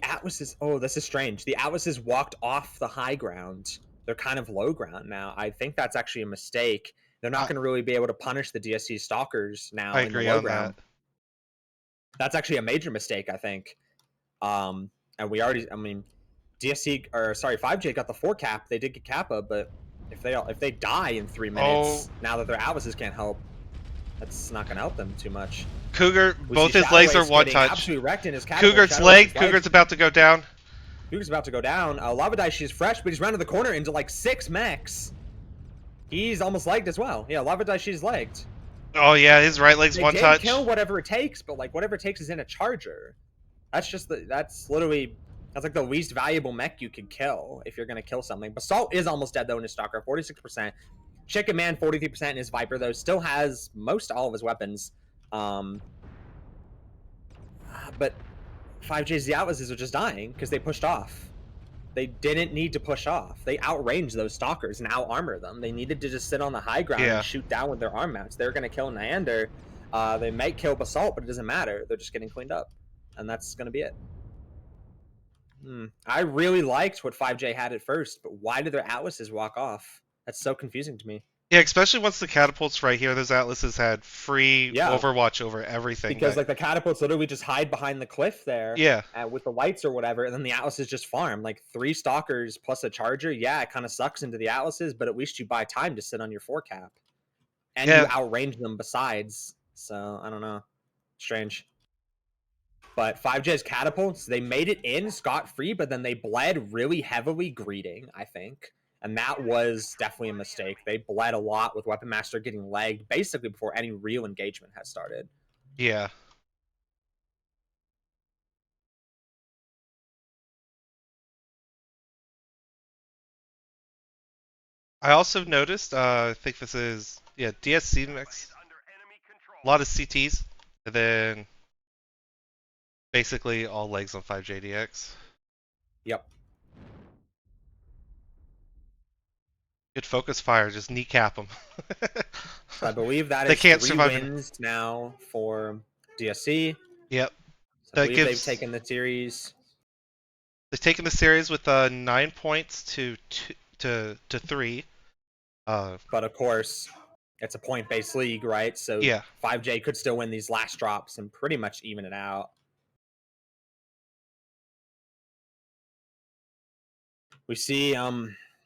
Atlases, oh, this is strange. The Atlases walked off the high ground. They're kind of low ground now. I think that's actually a mistake. They're not going to really be able to punish the DSC stalkers now I in the agree low on ground. that. That's actually a major mistake, I think. And we already, I mean, DSC or sorry, 5J got the 4 cap. They did get Kappa, but if they die in 3 minutes, now that their Atlases can't help, that's not going to help them too much. Cougar, We both see his legs are Shadowways one getting touch. absolutely wrecked in his catapult. Cougar's Shadowways legged. is legged. Cougar's about to go down. Cougar's about to go down. Lava Dice, she's fresh, but he's rounded the corner into like 6 mechs. He's almost legged as well. Yeah, Lava Dice, she's legged. Oh yeah, his right leg's They one did touch. kill whatever it takes, but like whatever it takes is in a charger. That's literally, that's like the least valuable mech you could kill if you're gonna kill something. Basalt is almost dead though in his Stalker, 46%. Chicken Man, 43% in his Viper though, still has most all of his weapons. But 5J's the Atlases are just dying because they pushed off. They didn't need to push off. They outranged those stalkers and out-armor them. They needed to just sit on the high ground and shoot down with their arm mounts. They're going to kill Neander. They might kill Basalt, but it doesn't matter. They're just getting cleaned up. And that's going to be it. I really liked what 5J had at first, but why did their Atlases walk off? That's so confusing to me. Yeah, especially once the catapults right here, those Atlases had free overwatch over everything. Because like the catapults literally just hide behind the cliff there. Yeah. With the lights or whatever, and then the Atlases just farm. Like 3 stalkers plus a charger. Yeah, it kind of sucks into the Atlases, but at least you buy time to sit on your 4 cap. And you outrange them besides. So, I don't know. Strange. But 5J's catapults, they made it in scot-free, but then they bled really heavily greeting, I think. And that was definitely a mistake. They bled a lot with Weapon Master getting legged basically before any real engagement has started. Yeah. I also noticed, I think this is, DSC mix. A lot of CTs, and then basically all legs on 5JDX. Yep. Good focus fire, just kneecap them. So I believe that they is can't 3 survive wins now for DSC. Yep. So I believe they've taken the series. They've taken the series with 9 points to 3. But of course, it's a point-based league, right? So 5J could still win these last drops and pretty much even it out. We see, I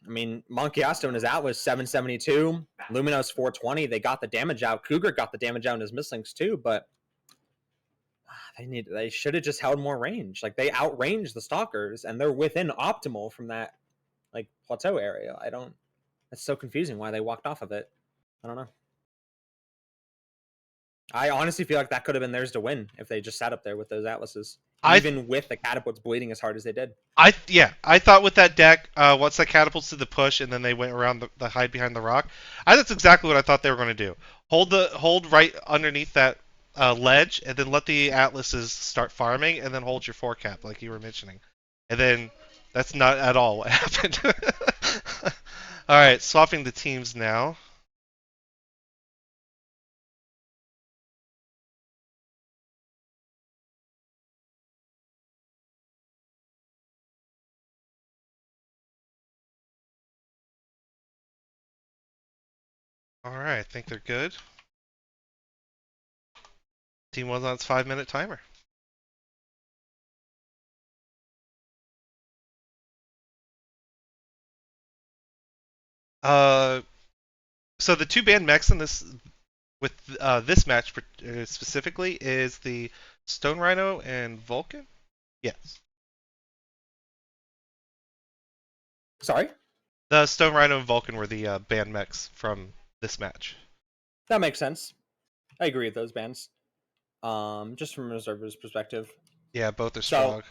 mean, Monkey Asto and his Atlas 772, Luminos 420. They got the damage out. Cougar got the damage out in his Mislinks too, but they should have just held more range. Like they outranged the stalkers, and they're within optimal from that like plateau area. That's so confusing why they walked off of it. I don't know. I honestly feel like that could have been theirs to win if they just sat up there with those Atlases. Even with the catapults bleeding as hard as they did. I thought with that deck, once the catapults did the push and then they went around the hide behind the rock, that's exactly what I thought they were going to do. Hold right underneath that ledge, and then let the Atlases start farming, and then hold your 4 cap like you were mentioning. And then that's not at all what happened. All right, swapping the teams now. Alright, I think they're good. Team 1's on its 5-minute timer. So the 2 band mechs in this with this match specifically is the Stone Rhino and Vulcan. Yes, Sorry, the Stone Rhino and Vulcan were the band mechs from this match. that makes sense. I agree with those bands. Just from an observer's perspective. Yeah, both are So strong.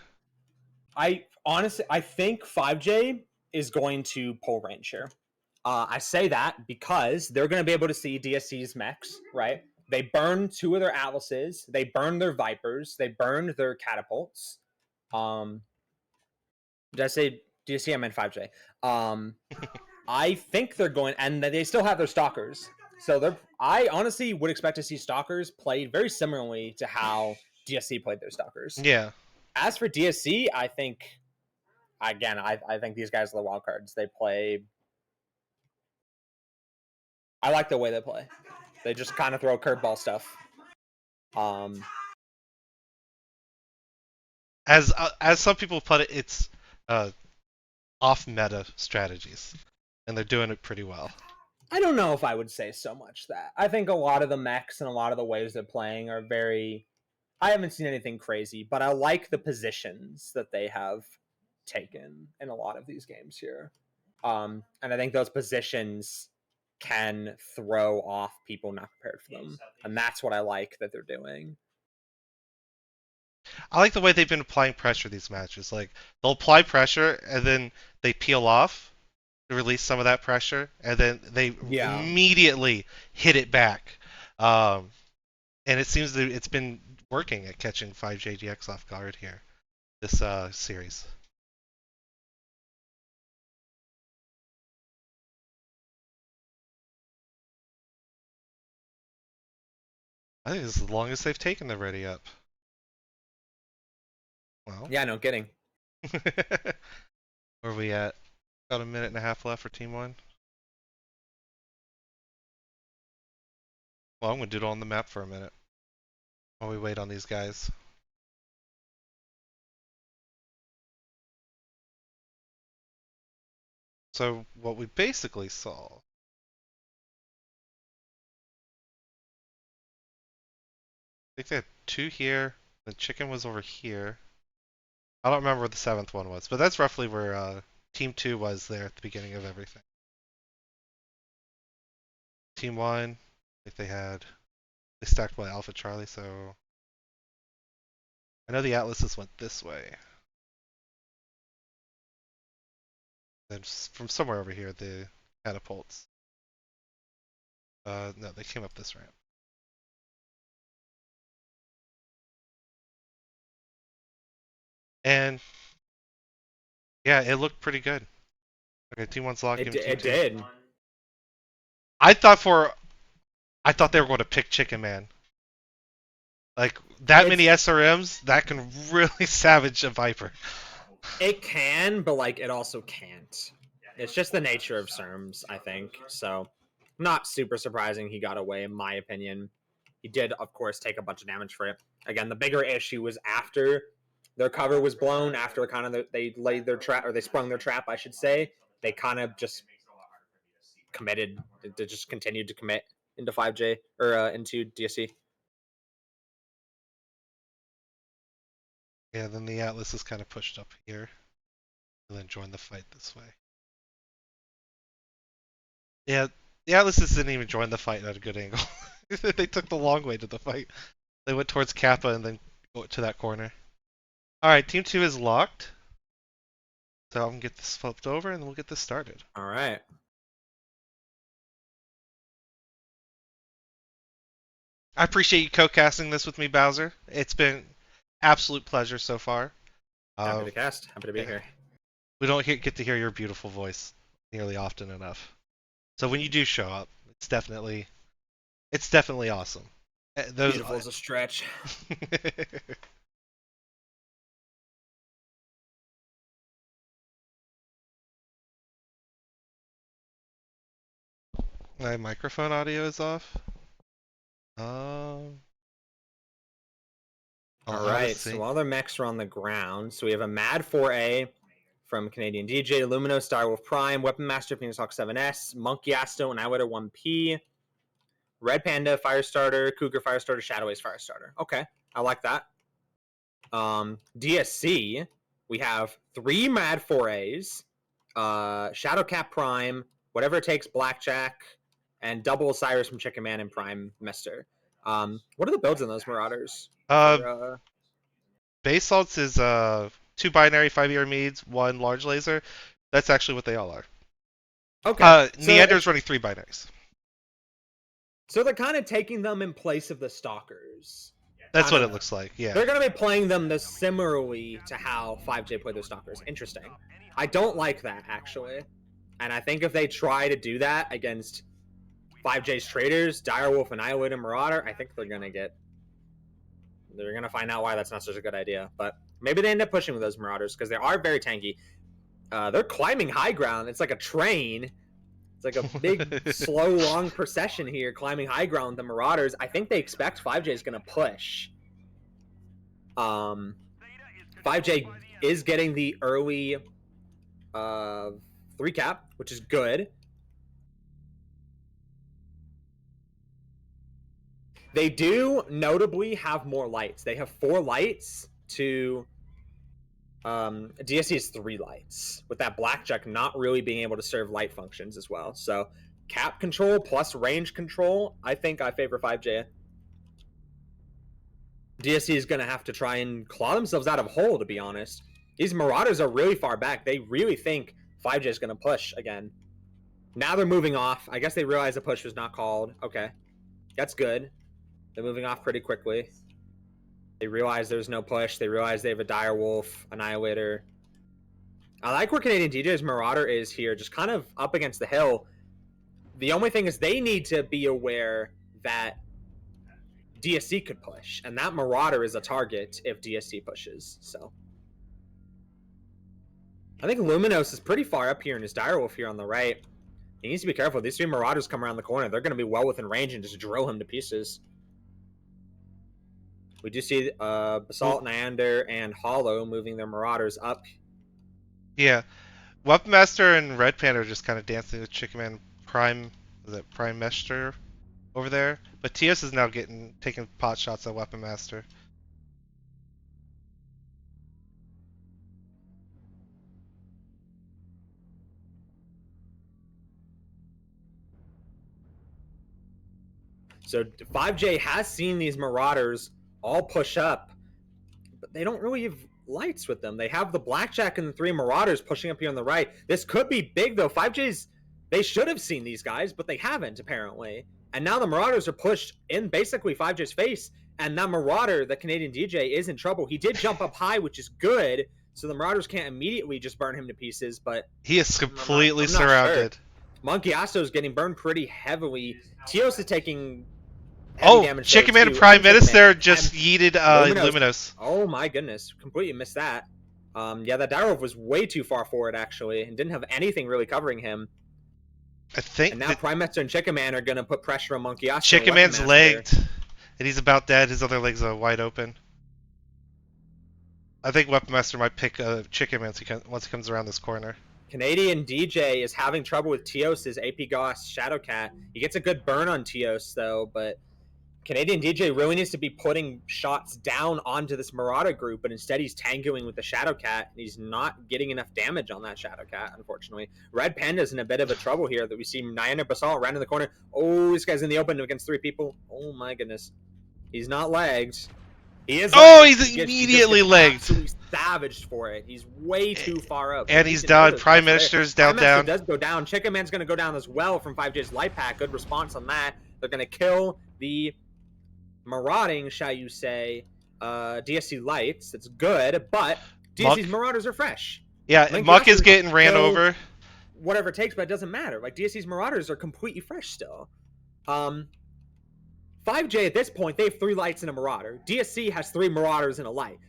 I think 5J is going to pull range here. I say that because they're going to be able to see DSC's mechs, right? They burn 2 of their Atlases, they burn their Vipers, they burned their catapults. Did I say DSC? I meant 5J. I think they're going, and they still have their Stalkers. So I honestly would expect to see Stalkers played very similarly to how DSC played their Stalkers. Yeah. As for DSC, I think again, I think these guys are the wild cards. They play. I like the way they play. They just kind of throw curveball stuff. As some people put it, it's off meta strategies, and they're doing it pretty well. I don't know if I would say so much that. I think a lot of the mechs and a lot of the ways they're playing are very. I haven't seen anything crazy, but I like the positions that they have taken in a lot of these games here. And I think those positions can throw off people not prepared for them. And that's what I like that they're doing. I like the way they've been applying pressure these matches. Like they'll apply pressure and then they peel off to release some of that pressure, and then they immediately hit it back. And it seems that it's been working at catching 5JDX off guard here this series. I think it's the longest they've taken the ready up. Well. Yeah, no kidding. Where are we at? About a minute and a half left for Team 1. Well, I'm going to doodle on the map for a minute while we wait on these guys. So, what we basically saw. I think they had 2 here, the chicken was over here. I don't remember where the 7th one was, but that's roughly where Team 2 was there at the beginning of everything. Team 1, I think they stacked by Alpha Charlie, so I know the Atlases went this way. Then from somewhere over here, the catapults. No, they came up this ramp. And yeah, it looked pretty good. Okay, Team 1's locked. It did. I thought they were going to pick Chicken Man. Like that many SRMs, that can really savage a Viper. It can, but like it also can't. It's just the nature of SRMs, I think. So, not super surprising he got away, in my opinion. He did, of course, take a bunch of damage for it. Again, the bigger issue was after their cover was blown, after kind of they laid their trap, or they sprung their trap, I should say. They kind of just committed, they just continued to commit into 5J, or into DSC. Yeah, then the Atlas is kind of pushed up here, and then joined the fight this way. Yeah, the Atlases didn't even join the fight at a good angle. They took the long way to the fight. They went towards Kappa and then go to that corner. Alright, Team 2 is locked. So I'm going to get this flipped over and we'll get this started. Alright. I appreciate you co-casting this with me, Bowser. It's been absolute pleasure so far. Happy to cast. Happy to be here. We don't get to hear your beautiful voice nearly often enough. So when you do show up, it's definitely awesome. Beautiful is a stretch. My microphone audio is off. Alright, so while their mechs are on the ground, so we have a Mad 4A from Canadian DJ, Lumino, Starwolf Prime, Weapon Master, Phoenix Hawk 7S, Monkey Asto, and Iwetter 1P. Red Panda, Firestarter, Cougar, Firestarter, Shadow Ace, Firestarter. Okay, I like that. DSC, we have 3 Mad 4As, Shadowcat Prime, whatever it takes, Blackjack, and double Osiris from Chicken Man and Prime Mester. What are the builds in those Marauders? Base salts is 2 binary 5-year meads, 1 large laser. That's actually what they all are. Okay. Neander's running 3 binaries. So they're kind of taking them in place of the Stalkers. That's what it looks like, yeah. They're going to be playing them similarly to how 5J played their Stalkers. Interesting. I don't like that, actually. And I think if they try to do that against 5J's traders, Direwolf, Annihilator, Marauder, I think they're going to find out why that's not such a good idea. But maybe they end up pushing with those Marauders because they are very tanky. They're climbing high ground. It's like a train. It's like a big, slow, long procession here, climbing high ground with the Marauders. I think they expect 5J is going to push. 5J is getting the early 3 cap, which is good. They do notably have more lights. They have 4 lights to DSC is 3 lights, with that Blackjack not really being able to serve light functions as well. So cap control plus range control, I think I favor 5J. DSC is going to have to try and claw themselves out of a hole, to be honest. These Marauders are really far back. They really think 5J is going to push again. Now they're moving off. I guess they realize the push was not called. Okay. That's good. They're moving off pretty quickly. They realize there's no push. They realize they have a Direwolf, Annihilator. I like where Canadian DJ's Marauder is here, just kind of up against the hill. The only thing is they need to be aware that DSC could push, and that Marauder is a target if DSC pushes, so. I think Luminos is pretty far up here in his Direwolf here on the right. He needs to be careful. These 3 Marauders come around the corner. They're going to be well within range and just drill him to pieces. We do see Basalt, Neander, and Hollow moving their Marauders up. Yeah. Weapon Master and Red Panda are just kind of dancing with Chicken Man Prime. Is it Prime Mester over there? But TS is now taking pot shots at Weapon Master. So 5J has seen these Marauders all push up, but they don't really have lights with them. They have the Blackjack and the 3 Marauders pushing up here on the right. This could be big, though. 5J's, they should have seen these guys, but they haven't, apparently. And now the Marauders are pushed in basically 5J's face, and that Marauder, the Canadian DJ, is in trouble. He did jump up high, which is good, so the Marauders can't immediately just burn him to pieces, but... He is completely surrounded. Sure. Monkey Asso is getting burned pretty heavily. Teos is taking... damage. Chicken Man and Prime Minister just yeeted Luminos. Oh my goodness. Completely missed that. Yeah, that Direwolf was way too far forward, actually, and didn't have anything really covering him. I think. And now Prime Minister and Chicken Man are going to put pressure on Monkey Asso. Chicken Man's legged, and he's about dead. His other legs are wide open. I think Weapon Master might pick Chicken Man once he comes around this corner. Canadian DJ is having trouble with Teos's AP Goss Shadowcat. He gets a good burn on Teos, though, but Canadian DJ really needs to be putting shots down onto this Marauder group, but instead he's tangoing with the Shadowcat, and he's not getting enough damage on that Shadowcat, unfortunately. Red Panda's in a bit of a trouble here that we see Neander Basalt right in the corner. Oh, this guy's in the open against 3 people. Oh my goodness. He's not legged. He is. Oh, he's immediately legged. Absolutely savaged for it. He's way too far up. And he's down. Prime Minister's down. Prime Minister does go down. Chicken Man's going to go down as well from 5J's light pack. Good response on that. They're going to kill the marauding, shall you say, DSC lights. That's good, but DSC's Marauders are fresh. Yeah, Muck is getting ran over. Whatever it takes, but it doesn't matter. Like, DSC's Marauders are completely fresh still. 5J at this point, they have 3 lights and a Marauder. DSC has 3 Marauders and a light.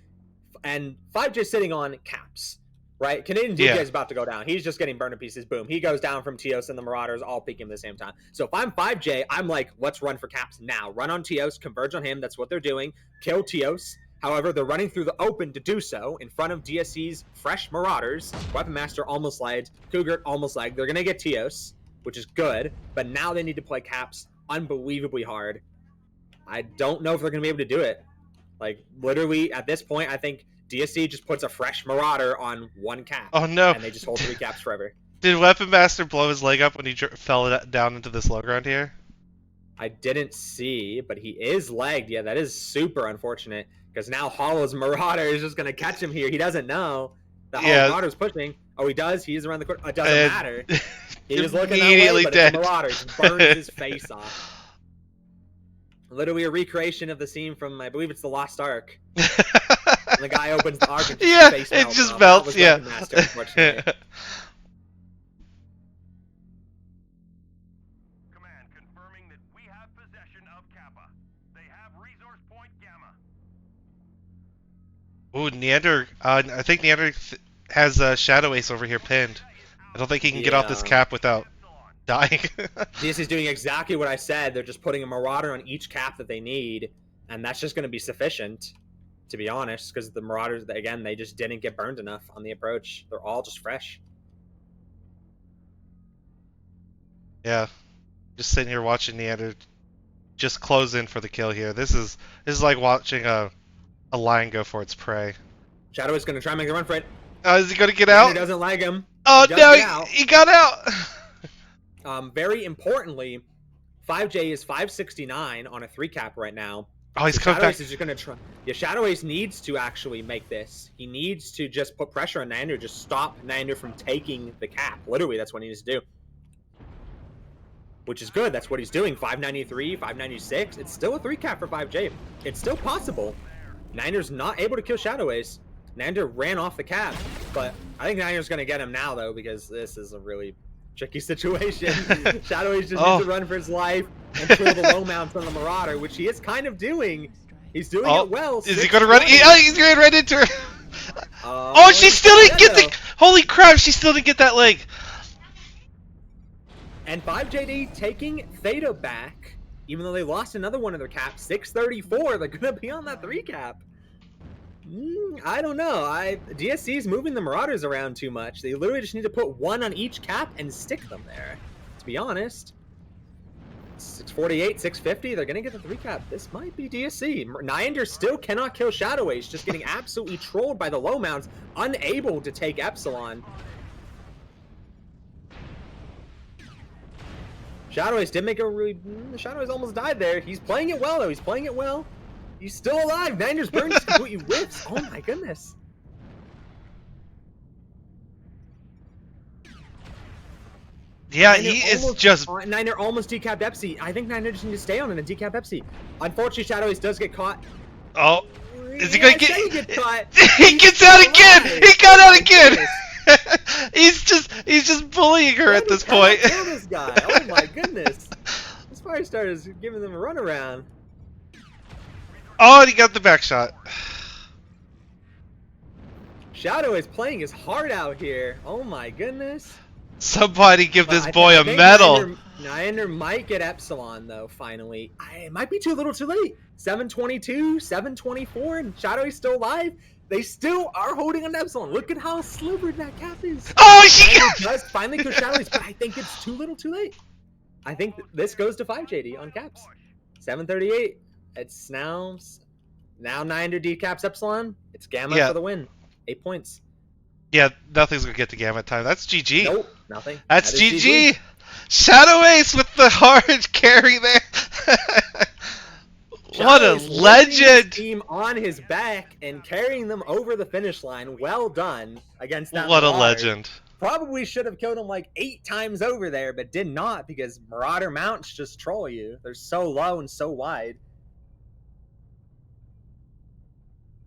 And 5J sitting on caps, right? Canadian DJ is about to go down. He's just getting burned to pieces. Boom. He goes down from Teos, and the Marauders all peek him at the same time. So if I'm 5J, I'm like, let's run for caps now. Run on Teos, converge on him. That's what they're doing. Kill Teos. However, they're running through the open to do so in front of DSC's fresh Marauders. Weapon Master almost lagged. Cougar almost lagged. They're going to get Teos, which is good. But now they need to play caps unbelievably hard. I don't know if they're going to be able to do it. Like, literally, at this point, I think DSC just puts a fresh Marauder on one cap. Oh no! And they just hold 3 caps forever. Did Weapon Master blow his leg up when he fell down into this low ground here? I didn't see, but he is legged. Yeah, that is super unfortunate. Because now Hollow's Marauder is just going to catch him here. He doesn't know that Hollow's Marauder's pushing. Oh, he does. He's around the corner. It doesn't matter. He was looking that way, but it's Marauder. Just burns his face off. Literally a recreation of the scene from, I believe it's the Lost Ark. The guy opens the Ark and just face melts. It just melts, yeah. Master, unfortunately. Command confirming that we have possession of Kappa. They have resource point Gamma. Ooh, Neander. I think Neander has Shadow Ace over here pinned. I don't think he can get off this cap without dying. This is doing exactly what I said. They're just putting a Marauder on each cap that they need, and that's just going to be sufficient, to be honest, because the Marauders, again, they just didn't get burned enough on the approach. They're all just fresh. Yeah, just sitting here watching Neander just close in for the kill here. This is like watching a lion go for its prey. Shadow is going to try and make a run for it. Is he going to get out? He doesn't lag him. Oh no, he got out. Very importantly, 5J is 569 on a 3 cap right now. Oh, he's coming back. Is just gonna try. Yeah, Shadow Ace needs to actually make this. He needs to just put pressure on Nander, just stop Nander from taking the cap. Literally, that's what he needs to do. Which is good. That's what he's doing. 593, 596. It's still a 3 cap for 5J. It's still possible. Nander's not able to kill Shadow Ace. Nander ran off the cap, but I think Nander's gonna get him now though, because this is a really tricky situation. Shadow Ace just needs to run for his life and kill the low mounts on the Marauder, which he is kind of doing. He's doing it well. Is he going to run? He's going right into her. She still didn't get the... Holy crap, she still didn't get that leg. And 5JD taking Theta back, even though they lost another one of their caps. 634, they're going to be on that 3 cap. I don't know. DSC is moving the Marauders around too much. They literally just need to put 1 on each cap and stick them there, to be honest. 648, 650, they're going to get the 3 cap. This might be DSC. Nyander still cannot kill Shadow Ace, just getting absolutely trolled by the low mounts, unable to take Epsilon. Shadow Ace did make a really... Shadow Ace almost died there. He's playing it well, though. He's playing it well. He's still alive. Nander's burn just completely whiffs. Oh my goodness. Yeah, he is just... Niner almost decapped Epsi. I think Niner just needs to stay on in a decap Epsi. Unfortunately, Shadow Ace does get caught. Oh. Is he going to get... He gets caught. He gets out again! He got out again! He's just bullying her at this point. Kill this guy. Oh my goodness. This fire starter is giving them a runaround. Oh, and he got the back shot. Shadow is playing his heart out here. Oh my goodness. Somebody give this boy a medal. Nyander might get Epsilon though, finally. It might be too little too late. 722, 724, and Shadow is still alive. They still are holding on Epsilon. Look at how slivered that cap is. Oh, she does finally kill Shadow Ace, but I think it's too little too late. I think this goes to 5JD on caps. 738. It's now 900 decaps Epsilon. It's Gamma for the win. 8 points. Yeah, nothing's gonna get to Gamma time. That's GG. Nope, nothing. That's GG. Shadow Ace with the hard carry there. What a legend! Team on his back and carrying them over the finish line. Well done against that. What Marauder. A legend! Probably should have killed him like 8 times over there, but did not because Marauder mounts just troll you. They're so low and so wide.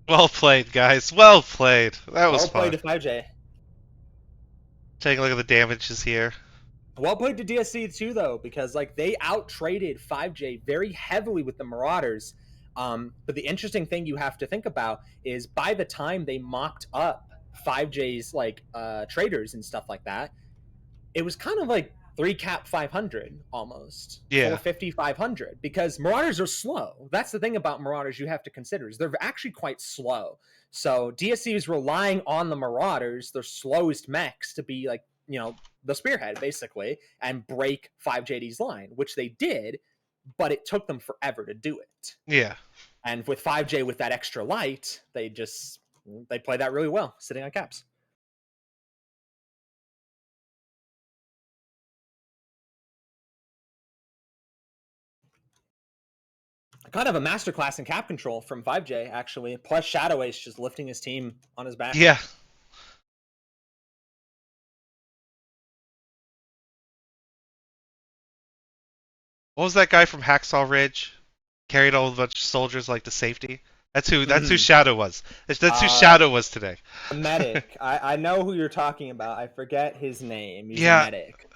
Well played, guys. Well played. That was fun. Well played to 5J. Taking a look at the damages here. Well played to DSC too, though, because like they out-traded 5J very heavily with the Marauders. But the interesting thing you have to think about is by the time they mocked up 5J's like traders and stuff like that, it was kind of like 3 cap 500 almost. Yeah. 450, 500, because Marauders are slow. That's the thing about Marauders you have to consider is they're actually quite slow. So DSC is relying on the Marauders, their slowest mechs, to be like, you know, the spearhead basically and break 5JD's line, which they did. but it took them forever to do it. Yeah. And with 5J with that extra light, they play that really well, sitting on caps. Kind of a masterclass in cap control from 5J, actually. Plus Shadow Ace just lifting his team on his back. Yeah. What was that guy from Hacksaw Ridge? Carried a whole bunch of soldiers like to safety. That's who Shadow was. That's who Shadow was today. A medic. I know who you're talking about. I forget his name. He's Yeah. a medic.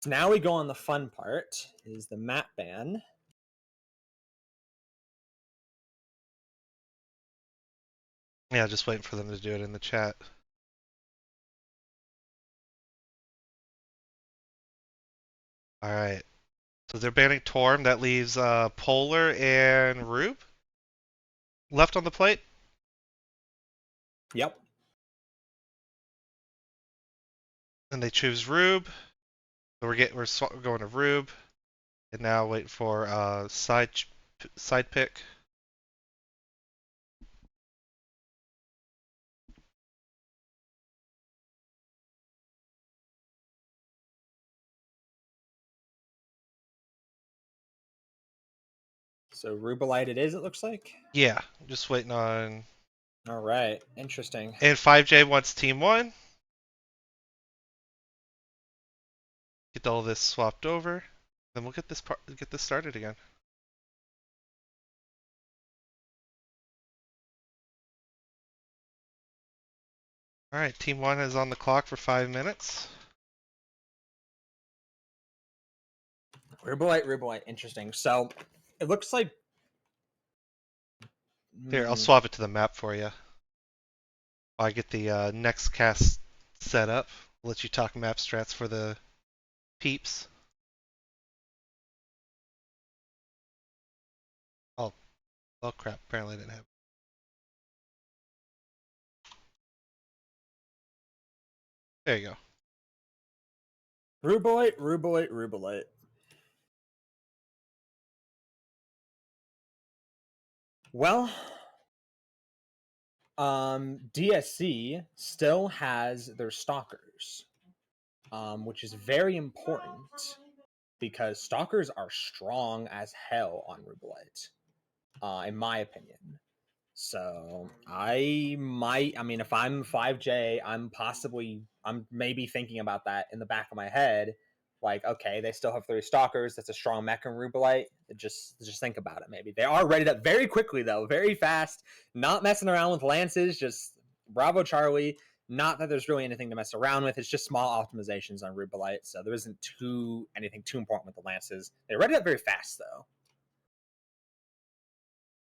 So now we go on the fun part, is the map ban. Yeah, just waiting for them to do it in the chat. Alright. So they're banning Torm. That leaves Polar and Rube left on the plate. Yep. And they choose Rube. So we're going to Rube. And now waiting for side pick. So Rubelite it is, it looks like. Yeah, just waiting on. All right, interesting. And 5J wants Team 1. Get all this swapped over. Then we'll get this started again. Alright, Team 1 is on the clock for 5 minutes. Rubelite, interesting. So it looks like. Here, I'll swap it to the map for you. While I get the next cast set up. I'll let you talk map strats for the peeps. Oh crap, apparently I didn't have. There you go. Rubelite. Well, DSC still has their stalkers, which is very important because stalkers are strong as hell on Rubelite, in my opinion. So I mean, if I'm 5J, I'm maybe thinking about that in the back of my head. Like, okay, they still have 3 stalkers. That's a strong mech and Rubelite. Just think about it. Maybe they are ready up very quickly though, very fast. Not messing around with lances. Just Bravo Charlie. Not that there's really anything to mess around with. It's just small optimizations on Rubelite. So there isn't anything too important with the lances. They ready up very fast though.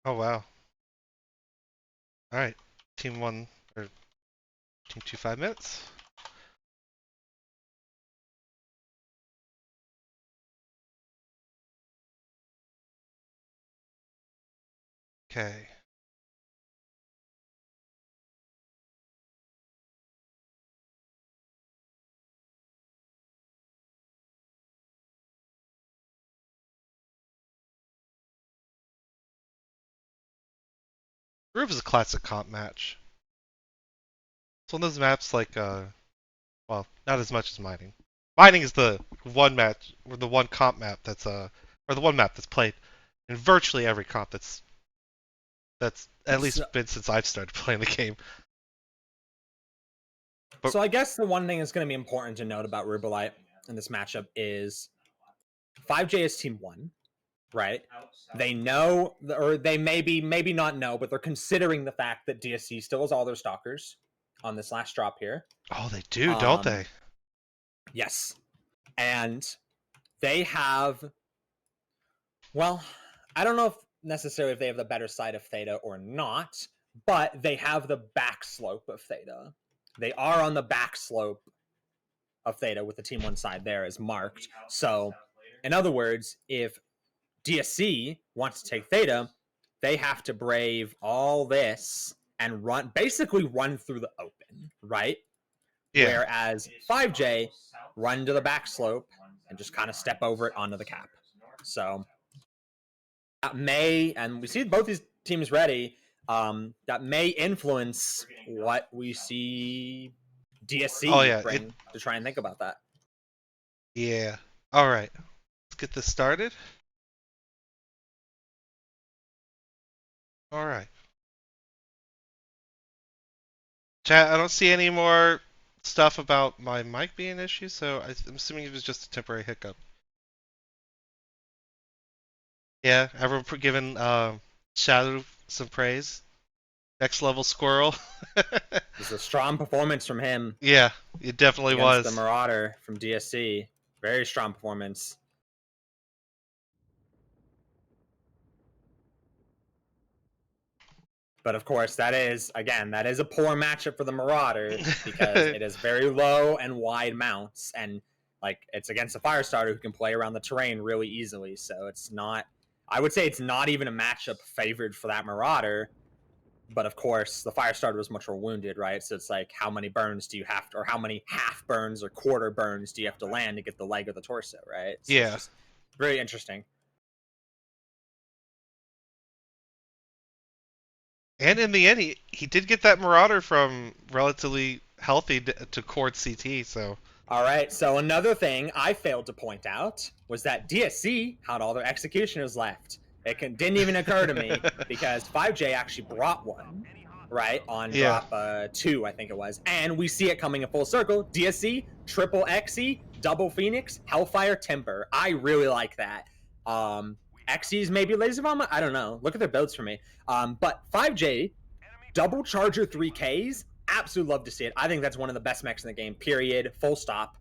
Oh wow. Alright, Team 1 or Team 2 5 minutes. Okay. Rube is a classic comp match. It's one of those maps like, well, not as much as mining. Mining is the one match, or the one comp map that's, or the one map that's played in virtually every comp that's at least been since I've started playing the game. So I guess the one thing that's going to be important to note about Rubelite in this matchup is 5J is Team 1, right? They know, or they maybe not know, but they're considering the fact that DSC still has all their stalkers on this last drop here. Oh, they do, don't they? Yes. And they have, well, I don't know if necessarily if they have the better side of Theta or not, but they have the back slope of Theta. They are on the back slope of Theta with the Team 1 side there as marked. So, in other words, if DSC wants to take Theta, they have to brave all this and basically run through the open, right? Yeah. Whereas 5J run to the back slope and just kind of step over it onto the cap. So that may, and we see both these teams ready, that may influence what we see DSC bring to try and think about that. Yeah. All right. Let's get this started. All right. Chat, I don't see any more stuff about my mic being an issue, so I'm assuming it was just a temporary hiccup. Yeah, everyone giving Shadow some praise. Next level squirrel. It was a strong performance from him. Yeah, it definitely was. The Marauder from DSC. Very strong performance. But of course, that is a poor matchup for the Marauder because it is very low and wide mounts, and like it's against a Firestarter who can play around the terrain really easily. So it's not. I would say it's not even a matchup favored for that Marauder. But of course, the Firestarter was much more wounded, right? So it's like, how many burns do you have to, or how many half burns or quarter burns do you have to land to get the leg or the torso, right? So yeah. It's just very interesting. And in the end, he did get that Marauder from relatively healthy to Cord CT, so... All right, so another thing I failed to point out was that DSC had all their executioners left. It didn't even occur to me because 5J actually brought one, right, on drop 2, I think it was. And we see it coming in full circle. DSC, triple XE, double Phoenix, Hellfire, Timber. I really like that. XE's maybe Laser Bomb? I don't know. Look at their builds for me. But 5J, double Charger 3Ks, absolutely love to see it. I think that's one of the best mechs in the game, period, full stop.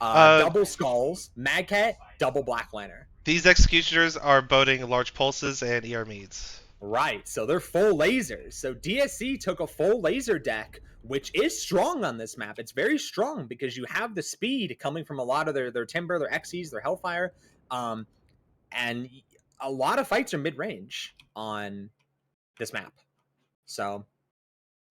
Double Skulls, Mad Cat, double Black Lantern. These executioners are boating large pulses and ER meads. Right, so they're full lasers. So DSC took a full laser deck, which is strong on this map. It's very strong because you have the speed coming from a lot of their Timber, their XEs, their Hellfire. And a lot of fights are mid-range on this map. So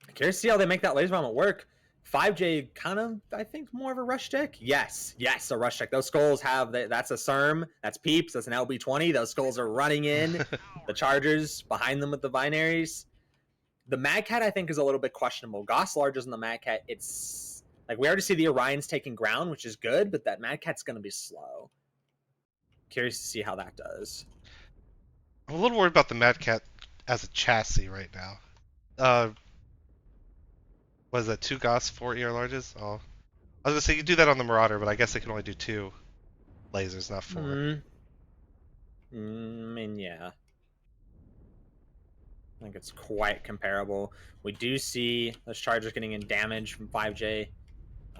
I'm curious to see how they make that laser bomb work. 5J kind of, I think, more of a rush deck. Yes, a rush deck. Those skulls have that's a CERM, that's Peeps, that's an LB20. Those skulls are running in. The Chargers behind them with the binaries. The Mad Cat, I think, is a little bit questionable. Goss Largers and the Mad Cat, it's like we already see the Orions taking ground, which is good, but that Mad Cat's going to be slow. Curious to see how that does. I'm a little worried about the Mad Cat as a chassis right now. Was that 2 Goss, 4 ER larges? Oh, I was gonna say you could do that on the Marauder, but I guess they can only do 2 lasers, not 4. I mean, yeah. I think it's quite comparable. We do see those Chargers getting in damage from 5J.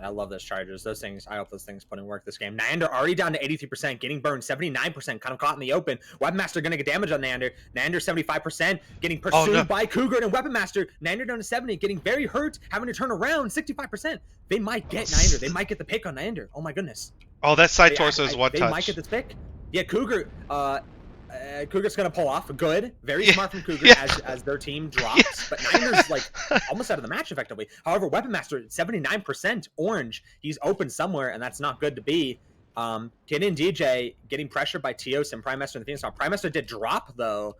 I love those Chargers. Those things, I hope those things put in work this game. Nander already down to 83%, getting burned 79%, kind of caught in the open. Weaponmaster going to get damage on Nander. Nander 75%, getting pursued by Cougar and Weaponmaster. Nander down to 70, getting very hurt, having to turn around 65%. They might get Nander. They might get the pick on Nander. Oh my goodness. Oh, that side torso is one touch. They might get this pick. Yeah, Cougar. Cougar's gonna pull off. Good, very smart from Cougar as their team drops. But Niners like almost out of the match effectively. However, Weaponmaster 79% orange. He's open somewhere, and that's not good to be. Kid and DJ getting pressured by Teos and Prime Master and the Phoenix. Prime Master did drop though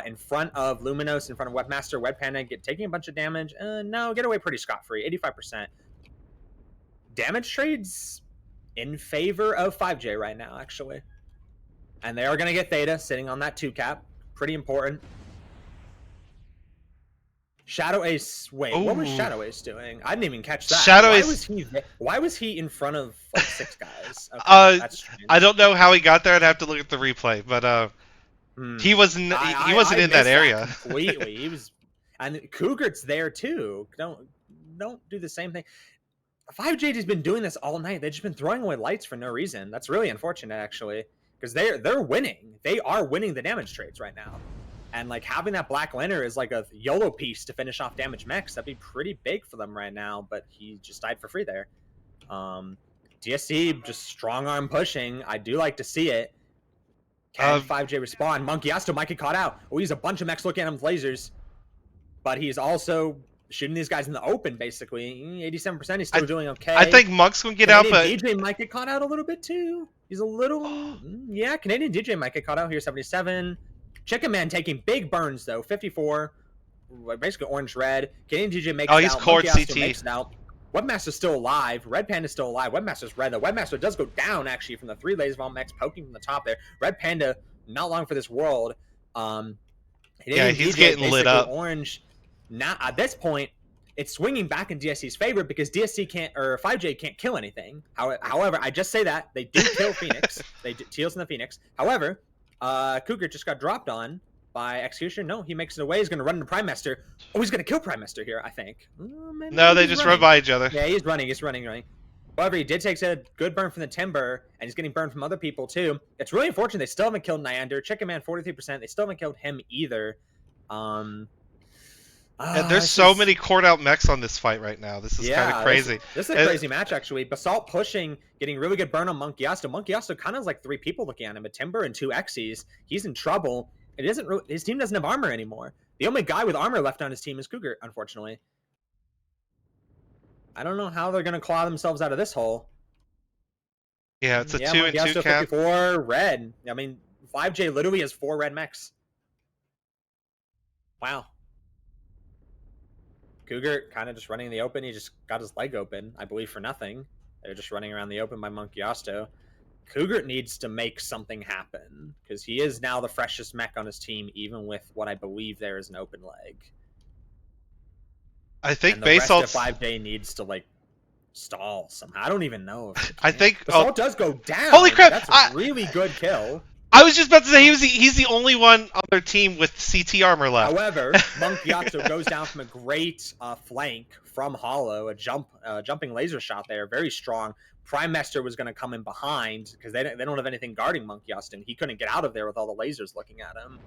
in front of Luminos, in front of Webmaster. Web Panda taking a bunch of damage. No, get away pretty scot free. 85%. Damage trades in favor of 5J right now, actually. And they are going to get Theta sitting on that 2 cap. Pretty important. Shadow Ace. Wait, what was Shadow Ace doing? I didn't even catch that. Shadow Ace. Why was he in front of like 6 guys? Okay, that's strange. I don't know how he got there. I'd have to look at the replay, but he wasn't. He wasn't in that area completely. He was, and Cougar's there too. Don't do the same thing. 5J has been doing this all night. They've just been throwing away lights for no reason. That's really unfortunate, actually. Because they're winning. They are winning the damage trades right now. And like having that Black Lantern is like a YOLO piece to finish off damage mechs. That'd be pretty big for them right now, but he just died for free there. DSC just strong arm pushing. I do like to see it. Can 5J respond? Monkey Asto might get caught out. Oh, he's a bunch of mechs looking at him with lasers. But he's also shooting these guys in the open, basically. 87%, he's still doing okay. I think Monk's gonna get out, but DJ might get caught out a little bit too. He's a little, yeah. Canadian DJ might get caught out here. 77. Chicken Man taking big burns though. 54. Basically orange red. Canadian DJ makes it out. he's cord CT. Makes it out. Webmaster's still alive. Red Panda's still alive. Webmaster's red though. Webmaster does go down actually from the 3 lasers of Max poking from the top there. Red Panda not long for this world. Yeah, he's getting lit up. Orange. Now at this point, it's swinging back in DSC's favor because DSC can't, or 5J can't kill anything. However, I just say that they did kill Phoenix. They did Teals in the Phoenix. However, Cougar just got dropped on by Execution. No, he makes it away. He's going to run into Prime Master. Oh, he's going to kill Prime Master here, I think. No, they just run by each other. Yeah, he's running. However, he did take a good burn from the Timber, and he's getting burned from other people too. It's really unfortunate they still haven't killed Nyander. Chicken Man 43%. They still haven't killed him either. And there's so many cored out mechs on this fight right now. This is kind of crazy. This is a crazy match, actually. Basalt pushing, getting really good burn on Monkey Yasto. Monkey Yasto kind of has like 3 people looking at him. A Timber and 2 Xy's. He's in trouble. It isn't really, his team doesn't have armor anymore. The only guy with armor left on his team is Cougar, unfortunately. I don't know how they're going to claw themselves out of this hole. Yeah, it's a 2 and 2 cap. 54 red. I mean, 5J literally has 4 red mechs. Wow. Cougar kind of just running in the open. He just got his leg open, I believe, for nothing. They're just running around the open by Monkey Yasto. Cougar needs to make something happen because he is now the freshest mech on his team, even with what I believe there is an open leg. I think and the rest Basalt's... of 5J needs to like stall somehow. I don't even know. If I think Basalt does go down. Holy crap! That's a really good kill. I was just about to say he's the only one on their team with CT armor left. However, Monkey Yasto goes down from a great flank from Hollow, a jumping laser shot there, very strong. Prime Master was going to come in behind because they don't have anything guarding Monkey Yasto, and he couldn't get out of there with all the lasers looking at him.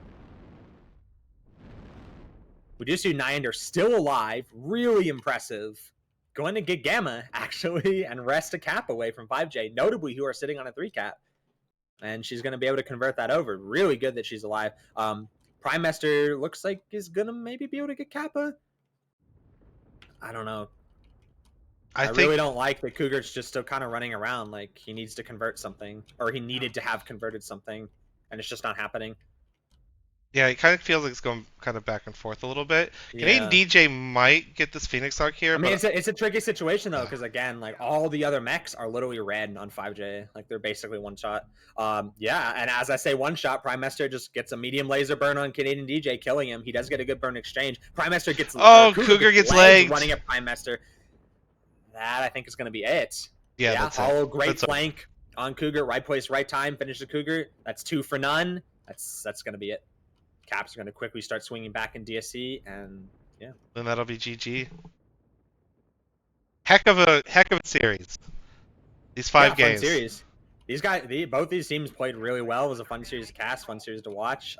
We do see Nyander still alive, really impressive. Going to get Gamma, actually, and wrest a cap away from 5J, notably who are sitting on a 3 cap. And she's going to be able to convert that over. Really good that she's alive. Prime Master looks like is going to maybe be able to get Kappa. I don't know. I really don't like that Cougar's just still kind of running around like he needs to convert something. Or he needed to have converted something. And it's just not happening. Yeah, it kind of feels like it's going kind of back and forth a little bit. Yeah. Canadian DJ might get this Phoenix arc here. I mean, it's a tricky situation, though, because, again, like, all the other mechs are literally red on 5J. Like, they're basically one shot. Yeah, and as I say one shot, Prime Master just gets a medium laser burn on Canadian DJ, killing him. He does get a good burn exchange. Prime Master gets... Oh, Cougar gets legged. Running at Prime Master. That, I think, is going to be it. Yeah, that's Hollow, it. great flank on Cougar. Right place, right time. Finish the Cougar. That's 2 for none. That's going to be it. Caps are going to quickly start swinging back in DSC, and yeah. Then that'll be GG. Heck of a series. These 5 games. Fun series. These guys, both these teams played really well. It was a fun series to cast, fun series to watch.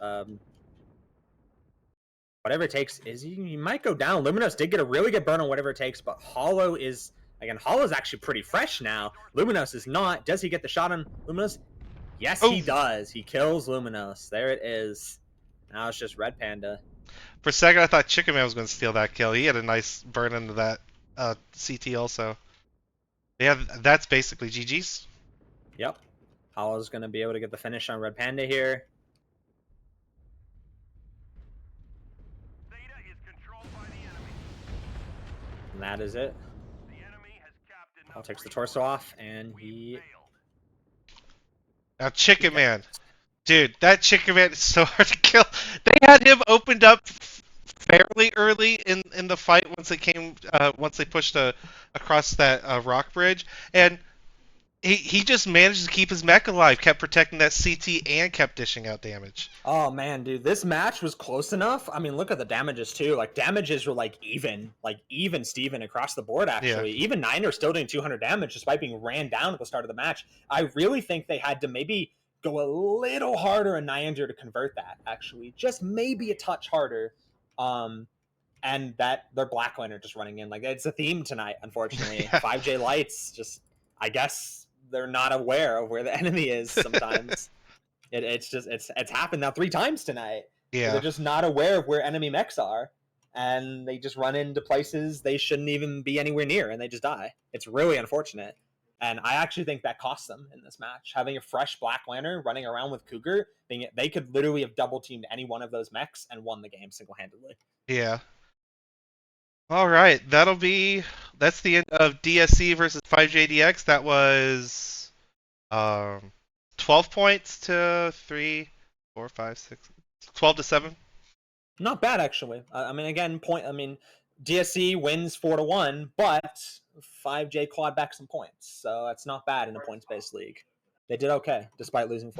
Whatever it takes is he might go down. Luminos did get a really good burn on whatever it takes, but Hollow is Hollow's actually pretty fresh now. Luminos is not. Does he get the shot on Luminos? Yes, he does. He kills Luminos. There it is. Now it's just Red Panda. For a second, I thought Chicken Man was going to steal that kill. He had a nice burn into that CT also. Yeah, that's basically GG's. Yep. Hollow's going to be able to get the finish on Red Panda here. Theta is controlled by the enemy. And that is it. The enemy has captured Paul takes the torso off, and he... Now Chicken Man. Dude, that Chicken Man is so hard to kill. They had him opened up fairly early in the fight once they pushed across that rock bridge, and he just managed to keep his mech alive, kept protecting that CT, and kept dishing out damage. Oh man, dude, this match was close enough. I mean, look at the damages too. Like damages were like even Steven across the board. Actually, even Niner still doing 200 damage despite being ran down at the start of the match. I really think they had to maybe go a little harder on Nyander to convert that, actually. Just maybe a touch harder. And that their Black Liner just running in. Like, it's a theme tonight, unfortunately. 5J Lights, just, I guess they're not aware of where the enemy is sometimes. It's happened now 3 times tonight. Yeah. They're just not aware of where enemy mechs are. and they just run into places they shouldn't even be anywhere near, and they just die. It's really unfortunate. And I actually think that cost them in this match. Having a fresh Black Lantern running around with Cougar, they could literally have double teamed any one of those mechs and won the game single handedly. Yeah. All right, that's the end of DSC versus 5JDX. That was 12 points to 3, 4, 5, 6, 12 to 7. Not bad, actually. I mean, again, DSC wins 4-1, but 5J clawed back some points, so that's not bad in a points-based league. They did okay despite losing